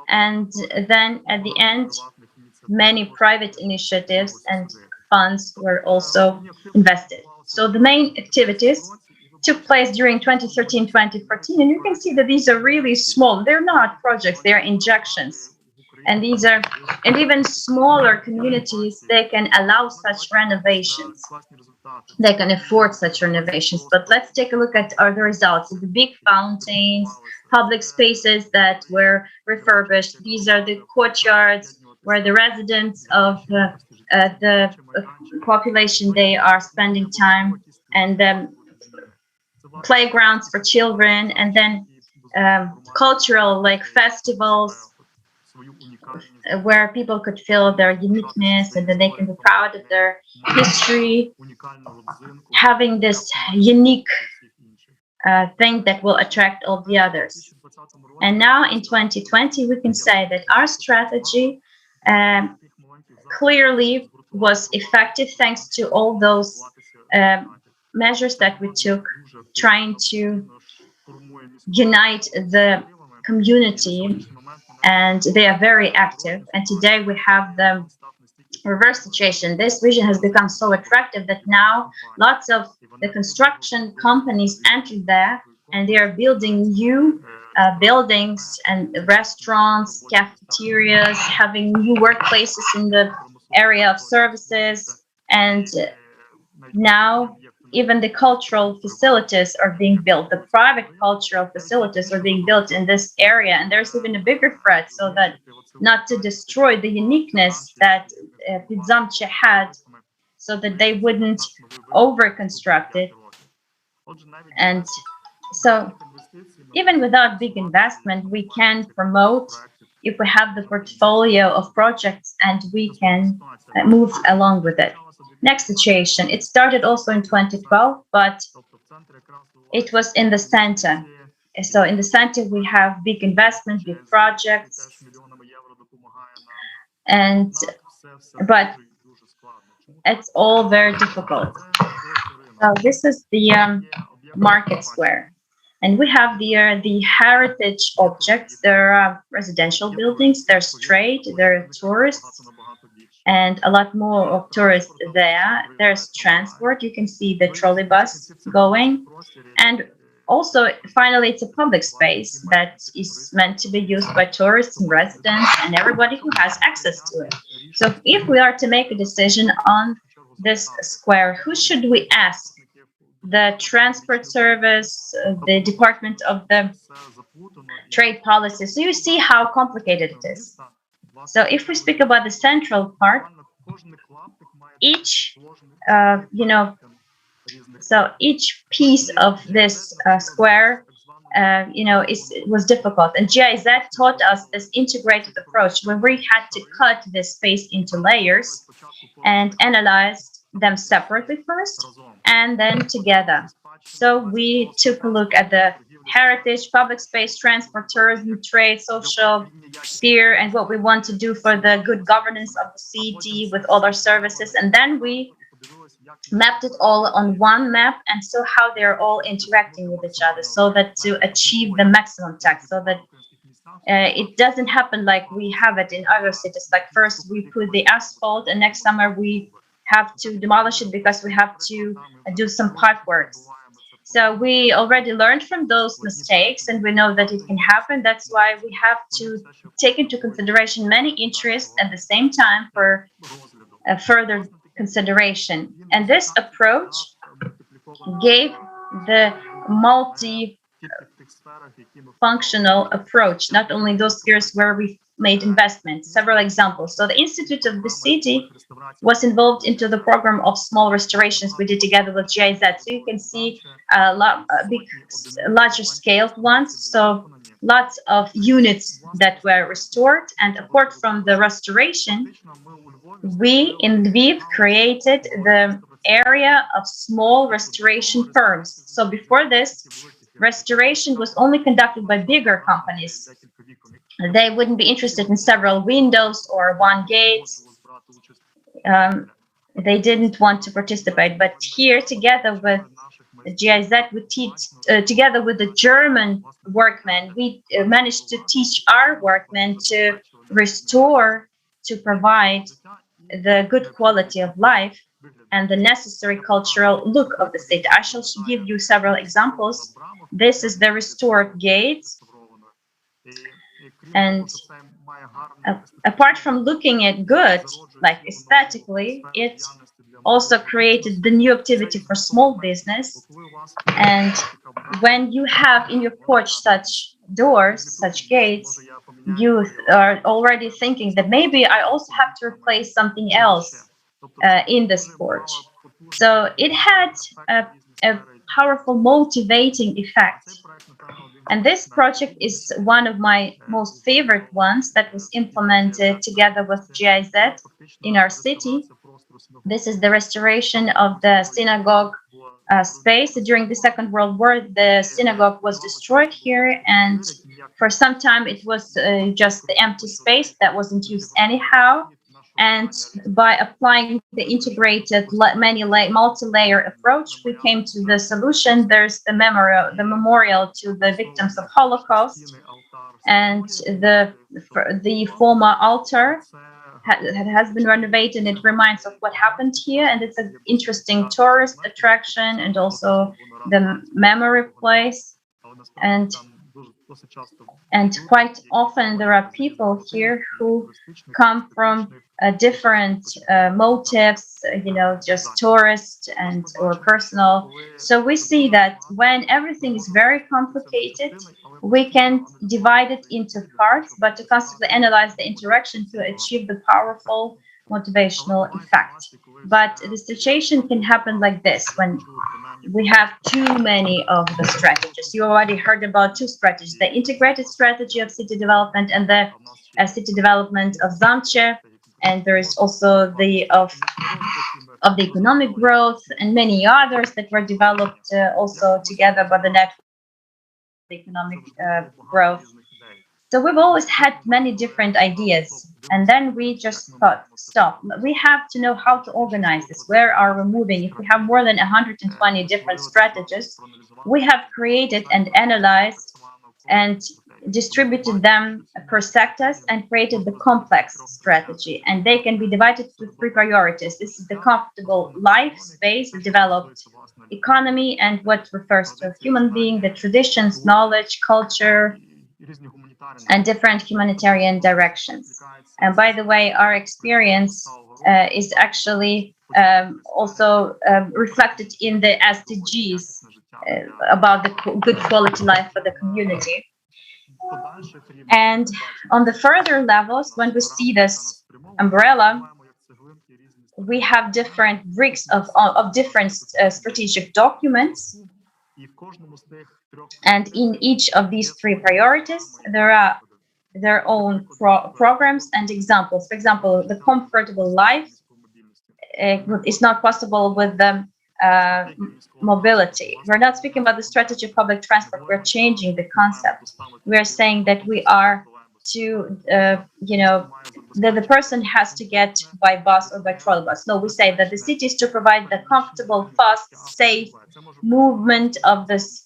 [SPEAKER 7] and then at the end, many private initiatives and funds were also invested. So the main activities took place during 2013-2014, and you can see that these are really small. They're not projects, they're injections. And these are, and even smaller communities, they can allow such renovations. They can afford such renovations. But let's take a look at the results. The big fountains, public spaces that were refurbished. These are the courtyards where the residents of the population, they are spending time, and then playgrounds for children, and then cultural like festivals where people could feel their uniqueness, and then they can be proud of their history, having this unique thing that will attract all the others. And now in 2020, we can say that our strategy clearly was effective thanks to all those measures that we took, trying to unite the community, and they are very active. And today we have the reverse situation. This vision has become so attractive that now lots of the construction companies entered there, and they are building new buildings and restaurants, cafeterias, having new workplaces in the area of services. And now even the cultural facilities are being built. The private cultural facilities are being built in this area, and there's even a bigger threat, so that not to destroy the uniqueness that Pidzamche had, so that they wouldn't over-construct it. And so even without big investment, we can promote if we have the portfolio of projects, and we can move along with it. Next situation, it started also in 2012, but it was in the center. So in the center, we have big investment, big projects, but it's all very difficult. So this is the market square. And we have the heritage objects. There are residential buildings, there's trade, there are tourists, and a lot more of tourists there. There's transport. You can see the trolley bus going. And also, finally, it's a public space that is meant to be used by tourists and residents and everybody who has access to it. So if we are to make a decision on this square, who should we ask? The transport service, the Department of the Trade Policy. So you see how complicated it is. So if we speak about the central part, each, so each piece of this square, was difficult. And GIZ taught us this integrated approach where we had to cut this space into layers and analyze them separately first and then together. So we took a look at the heritage, public space, transport, tourism, trade, social sphere, and what we want to do for the good governance of the city with all our services. And then we mapped it all on one map, and so how they're all interacting with each other, so that to achieve the maximum tax, so that it doesn't happen like we have it in other cities. Like first we put the asphalt, and next summer we have to demolish it because we have to do some pipe works. So we already learned from those mistakes, and we know that it can happen. That's why we have to take into consideration many interests at the same time for further consideration. And this approach gave the multi-functional approach, not only those spheres where we made investments. Several examples. So the Institute of the City was involved into the program of small restorations we did together with GIZ. So you can see larger scaled ones. So lots of units that were restored. And apart from the restoration, we in Lviv created the area of small restoration firms. So before this, restoration was only conducted by bigger companies. They wouldn't be interested in several windows or one gate. They didn't want to participate. But here, together with GIZ, we teach, together with the German workmen, we managed to teach our workmen to restore, to provide the good quality of life and the necessary cultural look of the city. I shall give you several examples. This is the restored gates. And apart from looking at good, like aesthetically, it also created the new activity for small business. And when you have in your porch such doors, such gates, you are already thinking that maybe I also have to replace something else in this porch. So it had a powerful motivating effect. And this project is one of my most favorite ones that was implemented together with GIZ in our city. This is the restoration of the synagogue space. During the Second World War, the synagogue was destroyed here, and for some time it was just the empty space that wasn't used anyhow. And by applying the integrated multi-layer approach, we came to the solution. There's the memorial to the victims of Holocaust, and the former altar has been renovated. And it reminds of what happened here, and it's an interesting tourist attraction and also the memory place. And quite often there are people here who come from different motives, just tourist and or personal. So we see that when everything is very complicated, we can divide it into parts, but to constantly analyze the interaction to achieve the powerful motivational effect. But the situation can happen like this when we have too many of the strategies. You already heard about two strategies: the integrated strategy of city development and the city development of Zamche. And there is also the of the economic growth and many others that were developed also together by the network of the economic growth. So we've always had many different ideas, and then we just thought, stop, we have to know how to organize this. Where are we moving? If we have more than 120 different strategies, we have created and analyzed and distributed them per sectors and created the complex strategy. And they can be divided into three priorities. This is the comfortable life space, the developed economy, and what refers to a human being, the traditions, knowledge, culture, and different humanitarian directions. And by the way, our experience is actually also reflected in the SDGs about the good quality life for the community. And on the further levels, when we see this umbrella, we have different bricks of different strategic documents. And in each of these three priorities, there are their own programs and examples. For example, the comfortable life is not possible with the mobility. We're not speaking about the strategy of public transport. We're changing the concept. We're saying that we are to, that the person has to get by bus or by trolleybus. No, we say that the city is to provide the comfortable, fast, safe movement of this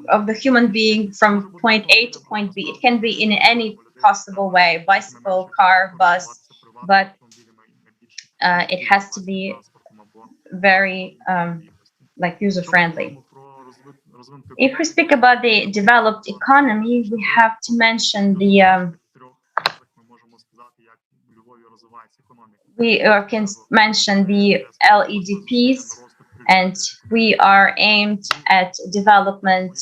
[SPEAKER 7] of the human being from point A to point B. It can be in any possible way: bicycle, car, bus, but it has to be very user-friendly. If we speak about the developed economy, we have to mention the we can mention the LEDPs, and we are aimed at development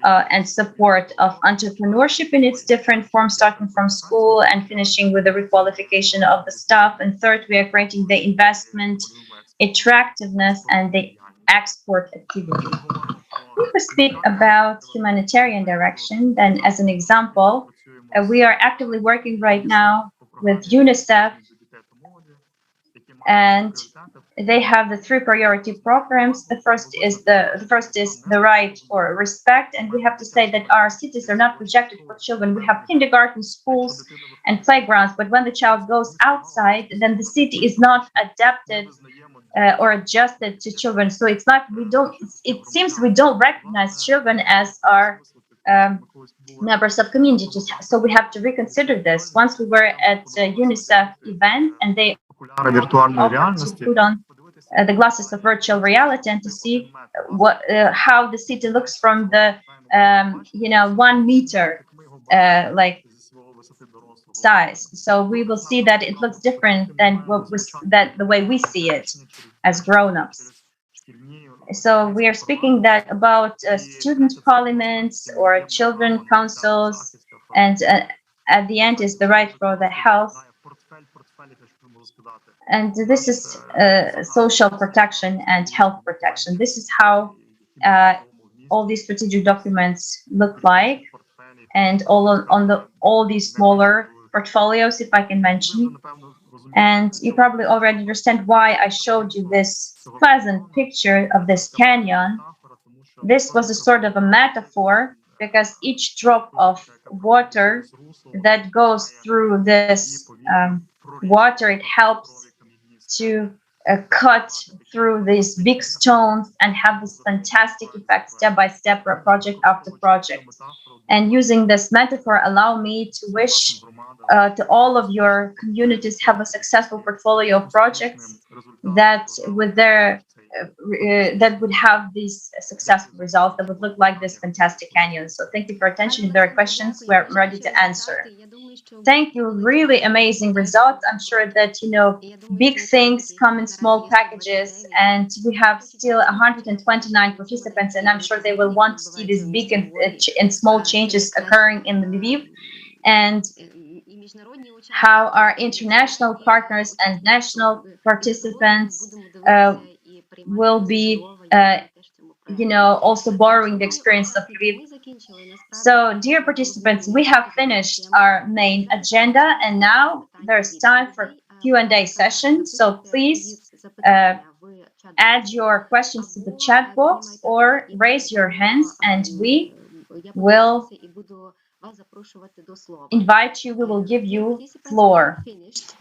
[SPEAKER 7] and support of entrepreneurship in its different forms, starting from school and finishing with the requalification of the staff. And third, we are creating the investment attractiveness and the export activity. If we speak about humanitarian direction, then as an example, we are actively working right now with UNICEF, and they have the three priority programs. The first is the right or respect, and we have to say that our cities are not projected for children. We have kindergarten, schools, and playgrounds, but when the child goes outside, then the city is not adapted or adjusted to children. So it's not, it seems we don't recognize children as our members of communities. So we have to reconsider this. Once we were at a UNICEF event, and they put on the glasses of virtual reality and to see how the city looks from the 1 meter like size. So we will see that it looks different than the way we see it as grown-ups. So we are speaking that about student parliaments or children councils, and at the end is the right for the health. And this is social protection and health protection. This is how all these strategic documents look like, and all these smaller portfolios, if I can mention. And you probably already understand why I showed you this pleasant picture of this canyon. This was a sort of a metaphor, because each drop of water that goes through this water, it helps to cut through these big stones and have this fantastic effect step by step, project after project. And using this metaphor, allow me to wish to all of your communities have a successful portfolio of projects that with their that would have these successful results that would look like this fantastic canyon. So thank you for attention. If there are questions, we're ready to answer. Thank you. Really amazing results. I'm sure that, big things come in small packages, and we have still 129 participants, and I'm sure they will want to see these big and small changes occurring in Lviv, and how our international partners and national participants will be also borrowing the experience of Lviv. So, dear participants, we have finished our main agenda, and now there's time for Q&A session. So please add your questions to the chat box or raise your hands, and we will invite you, we will give you floor.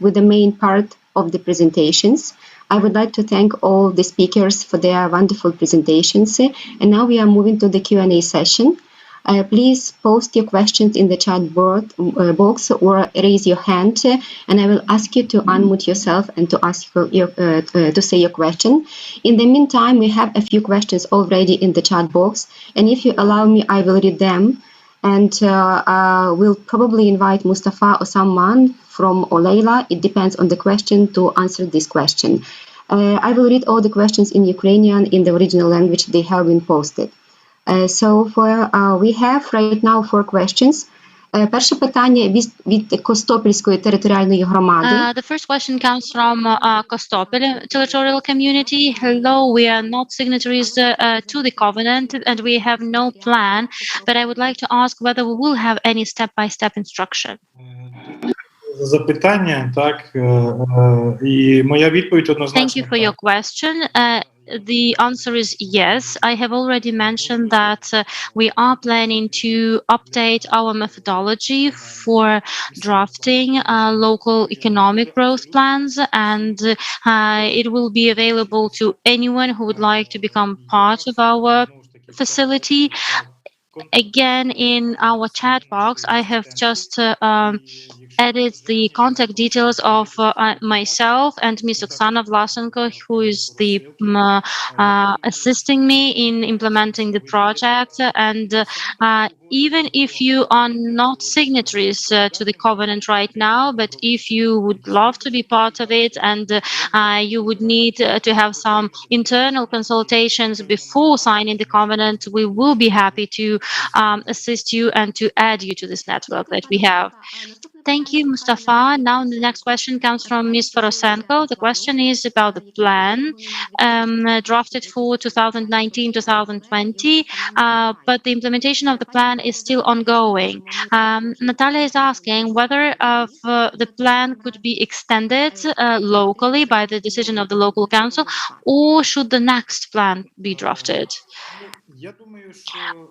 [SPEAKER 1] With the main part of the presentations, I would like to thank all the speakers for their wonderful presentations. And now we are moving to the Q&A session. Please post your questions in the chat box or raise your hand, and I will ask you to unmute yourself and to ask to say your question. In the meantime, we have a few questions already in the chat box, and if you allow me, I will read them, and we'll probably invite Mustafa or someone from Leila. It depends on the question to answer this question. I will read all the questions in Ukrainian in the original language they have been posted. We have right now 4 questions. Перше питання від Костопільської територіальної громади.
[SPEAKER 3] The first question comes from Kostopil territorial community. Hello, we are not signatories to the covenant and we have no plan, but I would like to ask whether we will have any step-by-step instruction.
[SPEAKER 10] Запитання, так, і моя відповідь однозначно.
[SPEAKER 3] Thank you for your question. The answer is yes. I have already mentioned that we are planning to update our methodology for drafting local economic growth plans, and it will be available to anyone who would like to become part of our facility. Again, in our chat box, I have just added the contact details of myself and Ms. Oksana Vlasenko, who is the assisting me in implementing the project. And even if you are not signatories to the covenant right now, but if you would love to be part of it and you would need to have some internal consultations before signing the covenant, we will be happy to assist you and to add you to this network that we have. Thank you, Mustafa. Now the next question comes from Ms. Forosenko. The question is about the plan drafted for 2019-2020, but the implementation of the plan is still ongoing. Natalia is asking whether the plan could be extended locally by the decision of the local council, or should the next plan be drafted?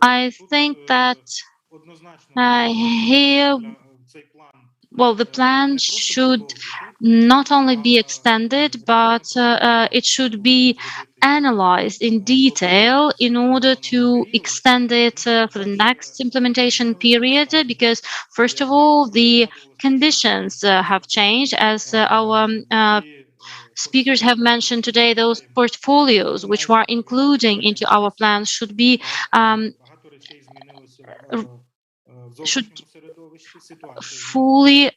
[SPEAKER 3] I think that here, well, the plan should not only be extended, but it should be analyzed in detail in order to extend it for the next implementation period, because first of all, the conditions have changed as our speakers have mentioned today, those portfolios which we are including into our plans should be should fully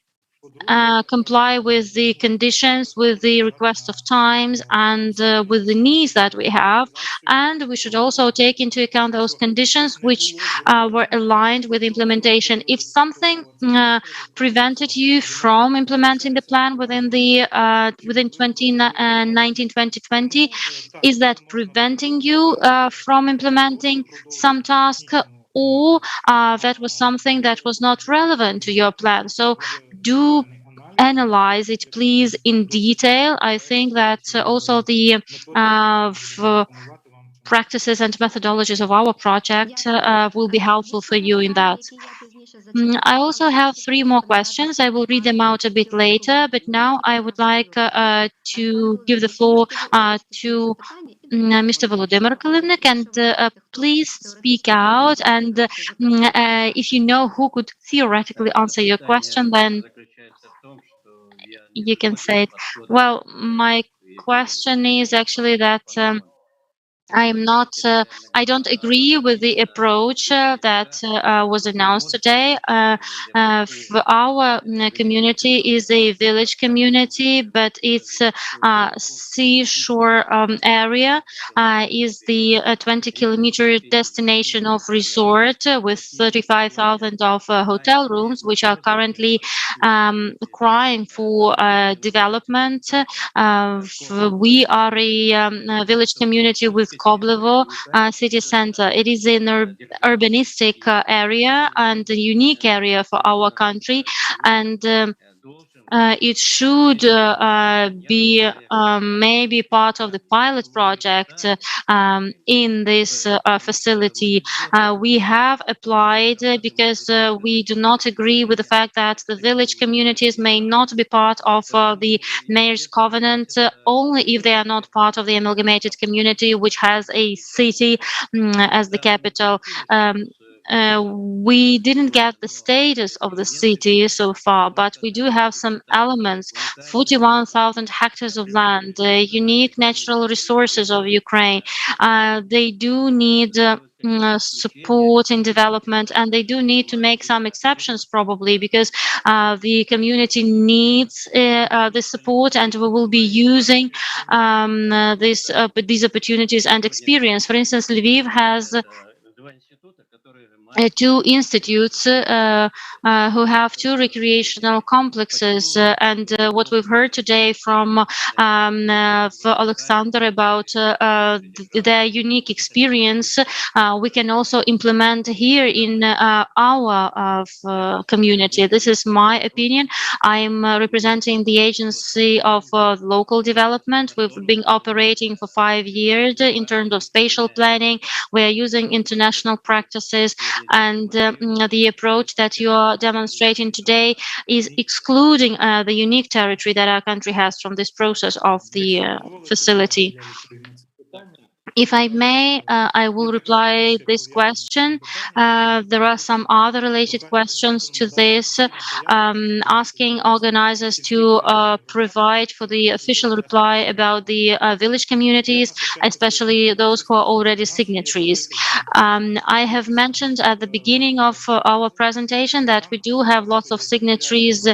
[SPEAKER 3] comply with the conditions, with the request of times, and with the needs that we have. And we should also take into account those conditions which were aligned with implementation. If something prevented you from implementing the plan within 2019-2020, is that preventing you from implementing some task, or that was something that was not relevant to your plan? So do analyze it, please, in detail. I think that also the practices and methodologies of our project will be helpful for you in that. I also have 3 more questions. I will read them out a bit later, but now I would like to give the floor to Mr. Volodymyr Kalivnik, and please speak out. And if you know who could theoretically answer your question, then you can say it. Well, my question is actually that I don't agree with the approach that was announced today. Our community is a village community, but its seashore area is the 20-kilometer destination of resort with 35,000 of hotel rooms, which are currently crying for development. We are a village community with Koblevo city center. It is an urbanistic area and a unique area for our country, and it should be maybe part of the pilot project in this facility. We have applied because we do not agree with the fact that the village communities may not be part of the mayor's covenant only if they are not part of the amalgamated community, which has a city as the capital. We didn't get the status of the city so far, but we do have some elements: 41,000 hectares of land, unique natural resources of Ukraine. They do need support in development, and they do need to make some exceptions probably, because the community needs this support, and we will be using these opportunities and experience. For instance, Lviv has 2 institutes who have 2 recreational complexes, and what we've heard today from Alexander about their unique experience, we can also implement here in our community. This is my opinion. I'm representing the Agency of Local Development. We've been operating for 5 years in terms of spatial planning. We are using international practices, and the approach that you are demonstrating today is excluding the unique territory that our country has from this process of the facility. If I may, I will reply this question. There are some other related questions to this, asking organizers to provide for the official reply about the village communities, especially those who are already signatories. I have mentioned at the beginning of our presentation that we do have lots of signatories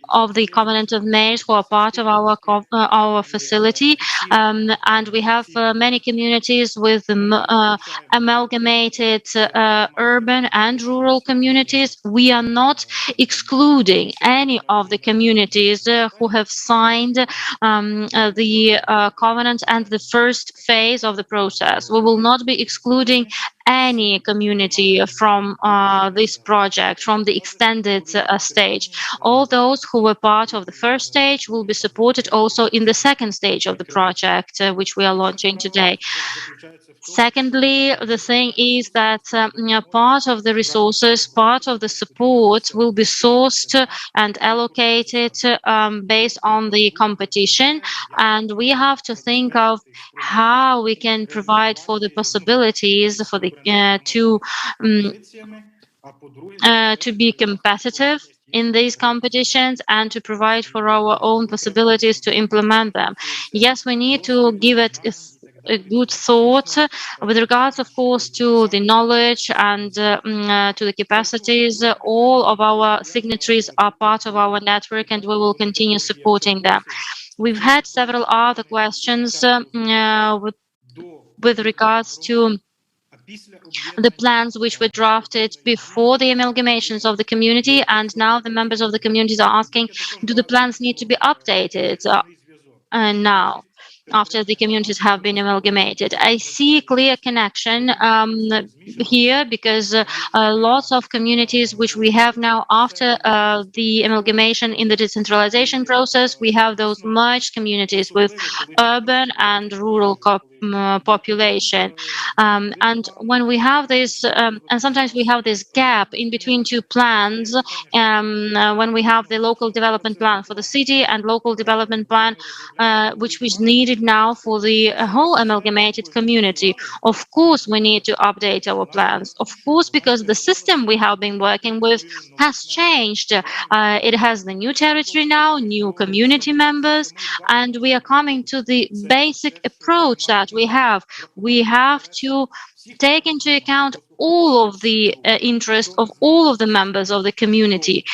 [SPEAKER 3] of the Covenant of Mayors who are part of our facility, and we have many communities with amalgamated urban and rural communities. We are not excluding any of the communities who have signed the covenant and the first phase of the process. We will not be excluding any community from this project, from the extended stage. All those who were part of the first stage will be supported also in the second stage of the project, which we are launching today. Secondly, the thing is that part of the resources, part of the support will be sourced and allocated based on the competition, and we have to think of how we can provide for the possibilities for the to be competitive. in these competitions and to provide for our own possibilities to implement them. Yes, we need to give it a good thought with regards, of course, to the knowledge and to the capacities. All of our signatories are part of our network, and we will continue supporting them. We've had several other questions with regards to the plans which were drafted before the amalgamations of the community, and now the members of the communities are asking, do the plans need to be updated now after the communities have been amalgamated? I see a clear connection here, because lots of communities which we have now after the amalgamation in the decentralization process, we have those merged communities with urban and rural population. And when we have this, and sometimes we have this gap in between two plans, when we have the local development plan for the city and local development plan which was needed now for the whole amalgamated community. Of course, we need to update our plans. Of course, because the system we have been working with has changed. It has the new territory now, new community members, and we are coming to the basic approach that we have. We have to take into account all of the interest of all of the members of the community,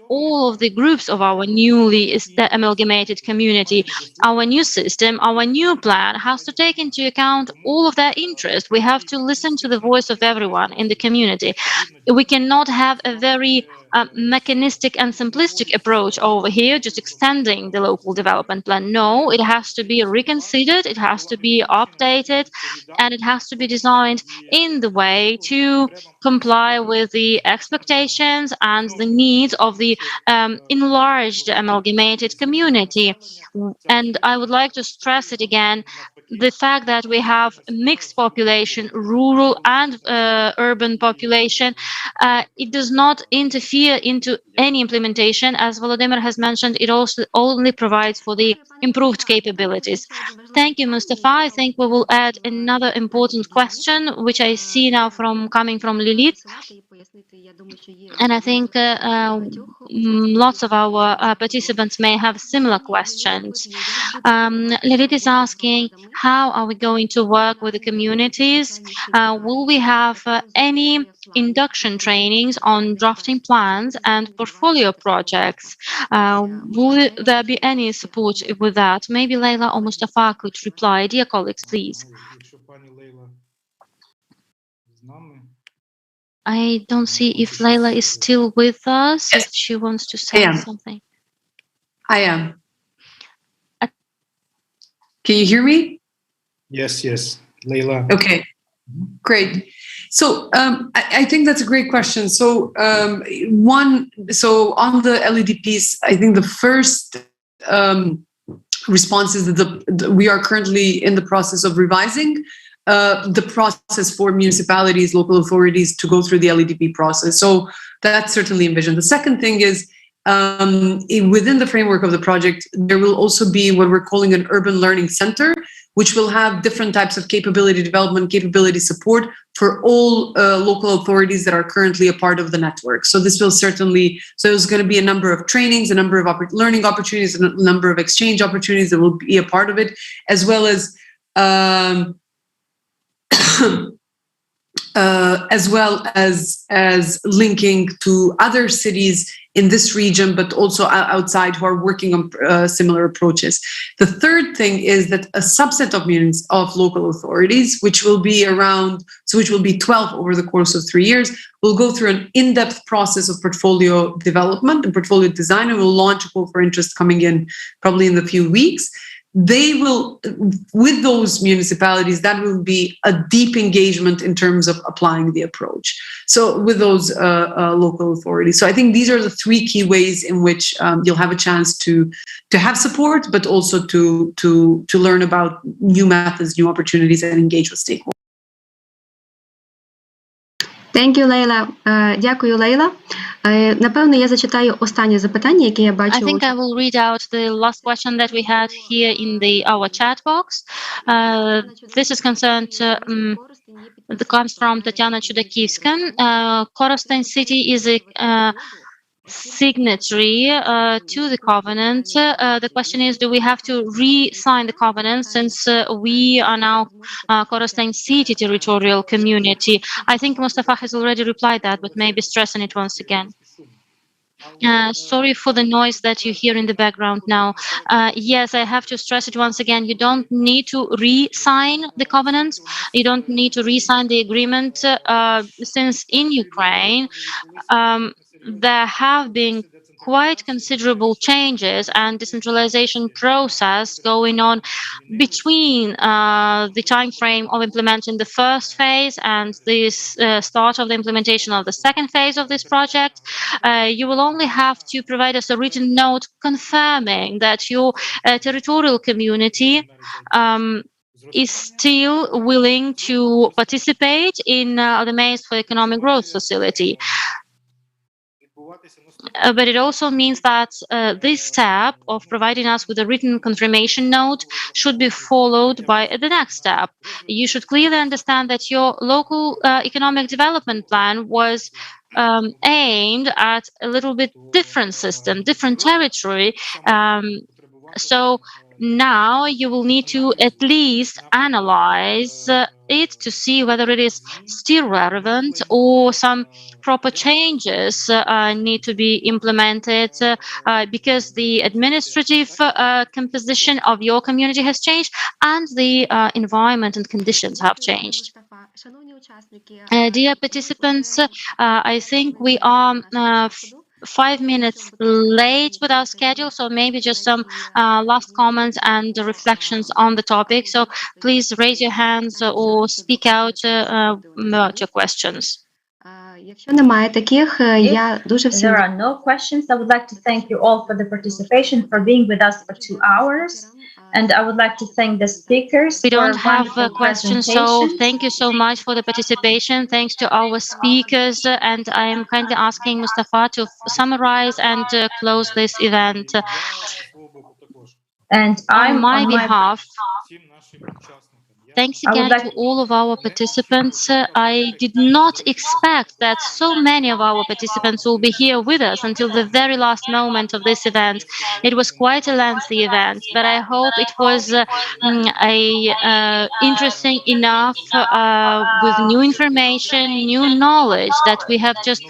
[SPEAKER 3] all of the groups of our newly amalgamated community. Our new system, our new plan has to take into account all of their interest. We have to listen to the voice of everyone in the community. We cannot have a very mechanistic and simplistic approach over here, just extending the local development plan. No, it has to be reconsidered, it has to be updated, and it has to be designed in the way to comply with the expectations and the needs of the enlarged amalgamated community. And I would like to stress it again, the fact that we have mixed population, rural and urban population, it does not interfere into any implementation. As Volodymyr has mentioned, it also only provides for the improved capabilities. Thank you, Mustafa. I think we will add another important question, which I see now coming from Lilith. And I think lots of our participants may have similar questions. Lilith is asking, how are we going to work with the communities? Will we have any induction trainings on drafting plans and portfolio projects? Will there be any support with that? Maybe Leila or Mustafa could reply. Dear colleagues, please. I don't see if Leila is still with us, if she wants to say something.
[SPEAKER 8] I am. Can you hear me?
[SPEAKER 10] Yes, Leila.
[SPEAKER 8] Okay, great. So I think that's a great question. So on the LED piece, I think the first response is that we are currently in the process of revising the process for municipalities, local authorities to go through the LEDP process. So that's certainly envisioned. The second thing is within the framework of the project, there will also be what we're calling an urban learning center, which will have different types of capability development, capability support for all local authorities that are currently a part of the network. So this will certainly, so there's going to be a number of trainings, a number of learning opportunities, and a number of exchange opportunities that will be a part of it, as well as linking to other cities in this region, but also outside, who are working on similar approaches. The third thing is that a subset of local authorities, which will be 12 over the course of 3 years, will go through an in-depth process of portfolio development and portfolio design, and will launch a call for interest coming in probably in a few weeks. They will, with those municipalities, that will be a deep engagement in terms of applying the approach. So with those local authorities. So I think these are the three key ways in which you'll have a chance to have support, but also to learn about new methods, new opportunities, and engage with stakeholders.
[SPEAKER 1] Thank you, Leila. Дякую, Лейла. Напевно, я зачитаю останнє запитання, яке я бачу.
[SPEAKER 3] I think I will read out the last question that we had here in our chat box. This is concerned, comes from Tatiana Chudakivska. Korостень city is a signatory to the covenant. The question is, do we have to re-sign the covenant since we are now Korostan City territorial community? I think Mustafa has already replied that, but maybe stressing it once again. Sorry for the noise that you hear in the background now. Yes, I have to stress it once again. You don't need to re-sign the covenant. You don't need to re-sign the agreement since in Ukraine, there have been quite considerable changes and decentralization process going on between the time frame of implementing the first phase and this start of the implementation of the second phase of this project. You will only have to provide us a written note confirming that your territorial community is still willing to participate in the Maize for Economic Growth facility. But it also means that this step of providing us with a written confirmation note should be followed by the next step. You should clearly understand that your local economic development plan was aimed at a little bit different system, different territory. So now you will need to at least analyze it to see whether it is still relevant or some proper changes need to be implemented because the administrative composition of your community has changed and the environment and conditions have changed. Dear participants, I think we are 5 minutes late with our schedule, so maybe just some last comments and reflections on the topic. So please raise your hands or speak out about your questions.
[SPEAKER 7] If there are no questions, I would like to thank you all for the participation, for being with us for 2 hours. And I would like to thank the speakers.
[SPEAKER 3] We don't have questions, so thank you so much for the participation. Thanks to our speakers, and I am kindly asking Mustafa to summarize and close this event.
[SPEAKER 7] And
[SPEAKER 3] on my behalf, thanks again to all of our participants. I did not expect that so many of our participants will be here with us until the very last moment of this event. It was quite a lengthy event, but I hope it was interesting enough with new information, new knowledge that we have just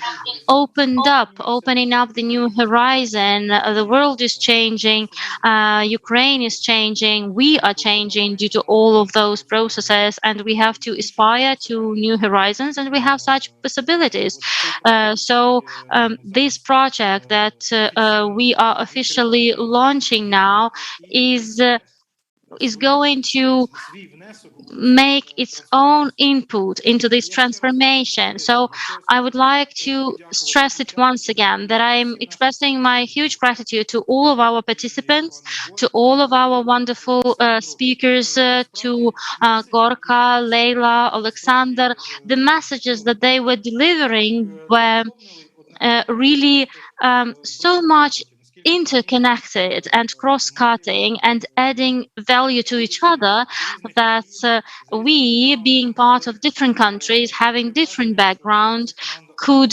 [SPEAKER 3] opening up the new horizon. The world is changing, Ukraine is changing, we are changing due to all of those processes, and we have to aspire to new horizons, and we have such possibilities. So this project that we are officially launching now is going to make its own input into this transformation. So I would like to stress it once again that I'm expressing my huge gratitude to all of our participants, to all of our wonderful speakers, to Gorka, Leila, Alexander. The messages that they were delivering were really so much interconnected and cross-cutting and adding value to each other, that we, being part of different countries, having different backgrounds, could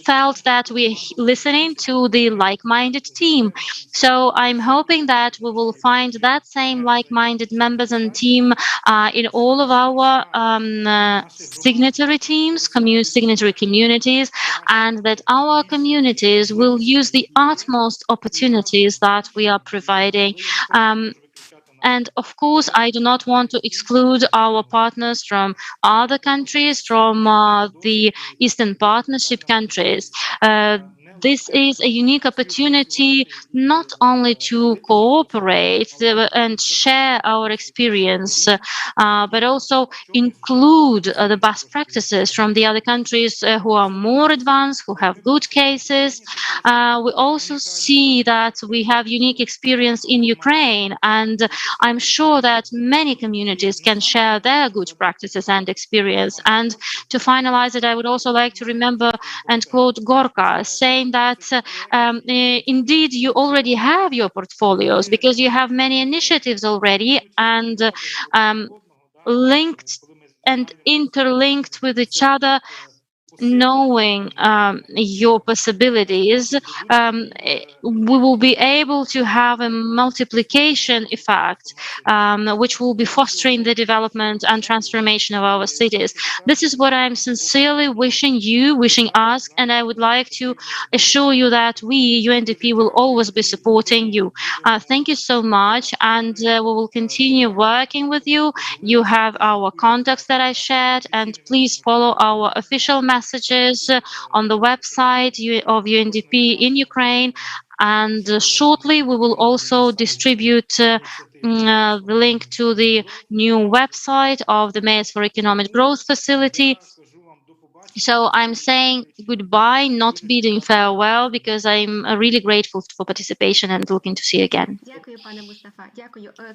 [SPEAKER 3] felt that we're listening to the like-minded team. So I'm hoping that we will find that same like-minded members and team in all of our signatory teams, signatory communities, and that our communities will use the utmost opportunities that we are providing. And of course, I do not want to exclude our partners from other countries, from the Eastern Partnership countries. This is a unique opportunity not only to cooperate and share our experience, but also include the best practices from the other countries who are more advanced, who have good cases. We also see that we have unique experience in Ukraine, and I'm sure that many communities can share their good practices and experience. And to finalize it, I would also like to remember and quote Gorka, saying that indeed you already have your portfolios because you have many initiatives already, and linked and interlinked with each other. knowing your possibilities, we will be able to have a multiplication effect, which will be fostering the development and transformation of our cities. This is what I'm sincerely wishing you, wishing us, and I would like to assure you that we, UNDP, will always be supporting you. Thank you so much, and we will continue working with you. You have our contacts that I shared, and please follow our official messages on the website of UNDP in Ukraine. And shortly, we will also distribute the link to the new website of the Mayors for Economic Growth facility. So I'm saying goodbye, not bidding farewell, because I'm really grateful for participation and looking to see you again.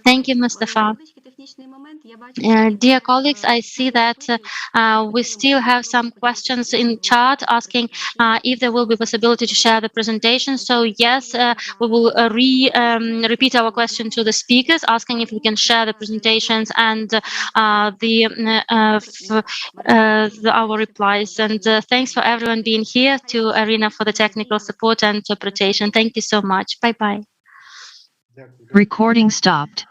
[SPEAKER 3] Thank you, Mustafa. Dear colleagues, I see that we still have some questions in chat asking if there will be possibility to share the presentation. So yes, we will repeat our question to the speakers, asking if we can share the presentations and our replies. And thanks for everyone being here, to Arena for the technical support and interpretation. Thank you so much. Bye-bye.
[SPEAKER 11] Recording stopped.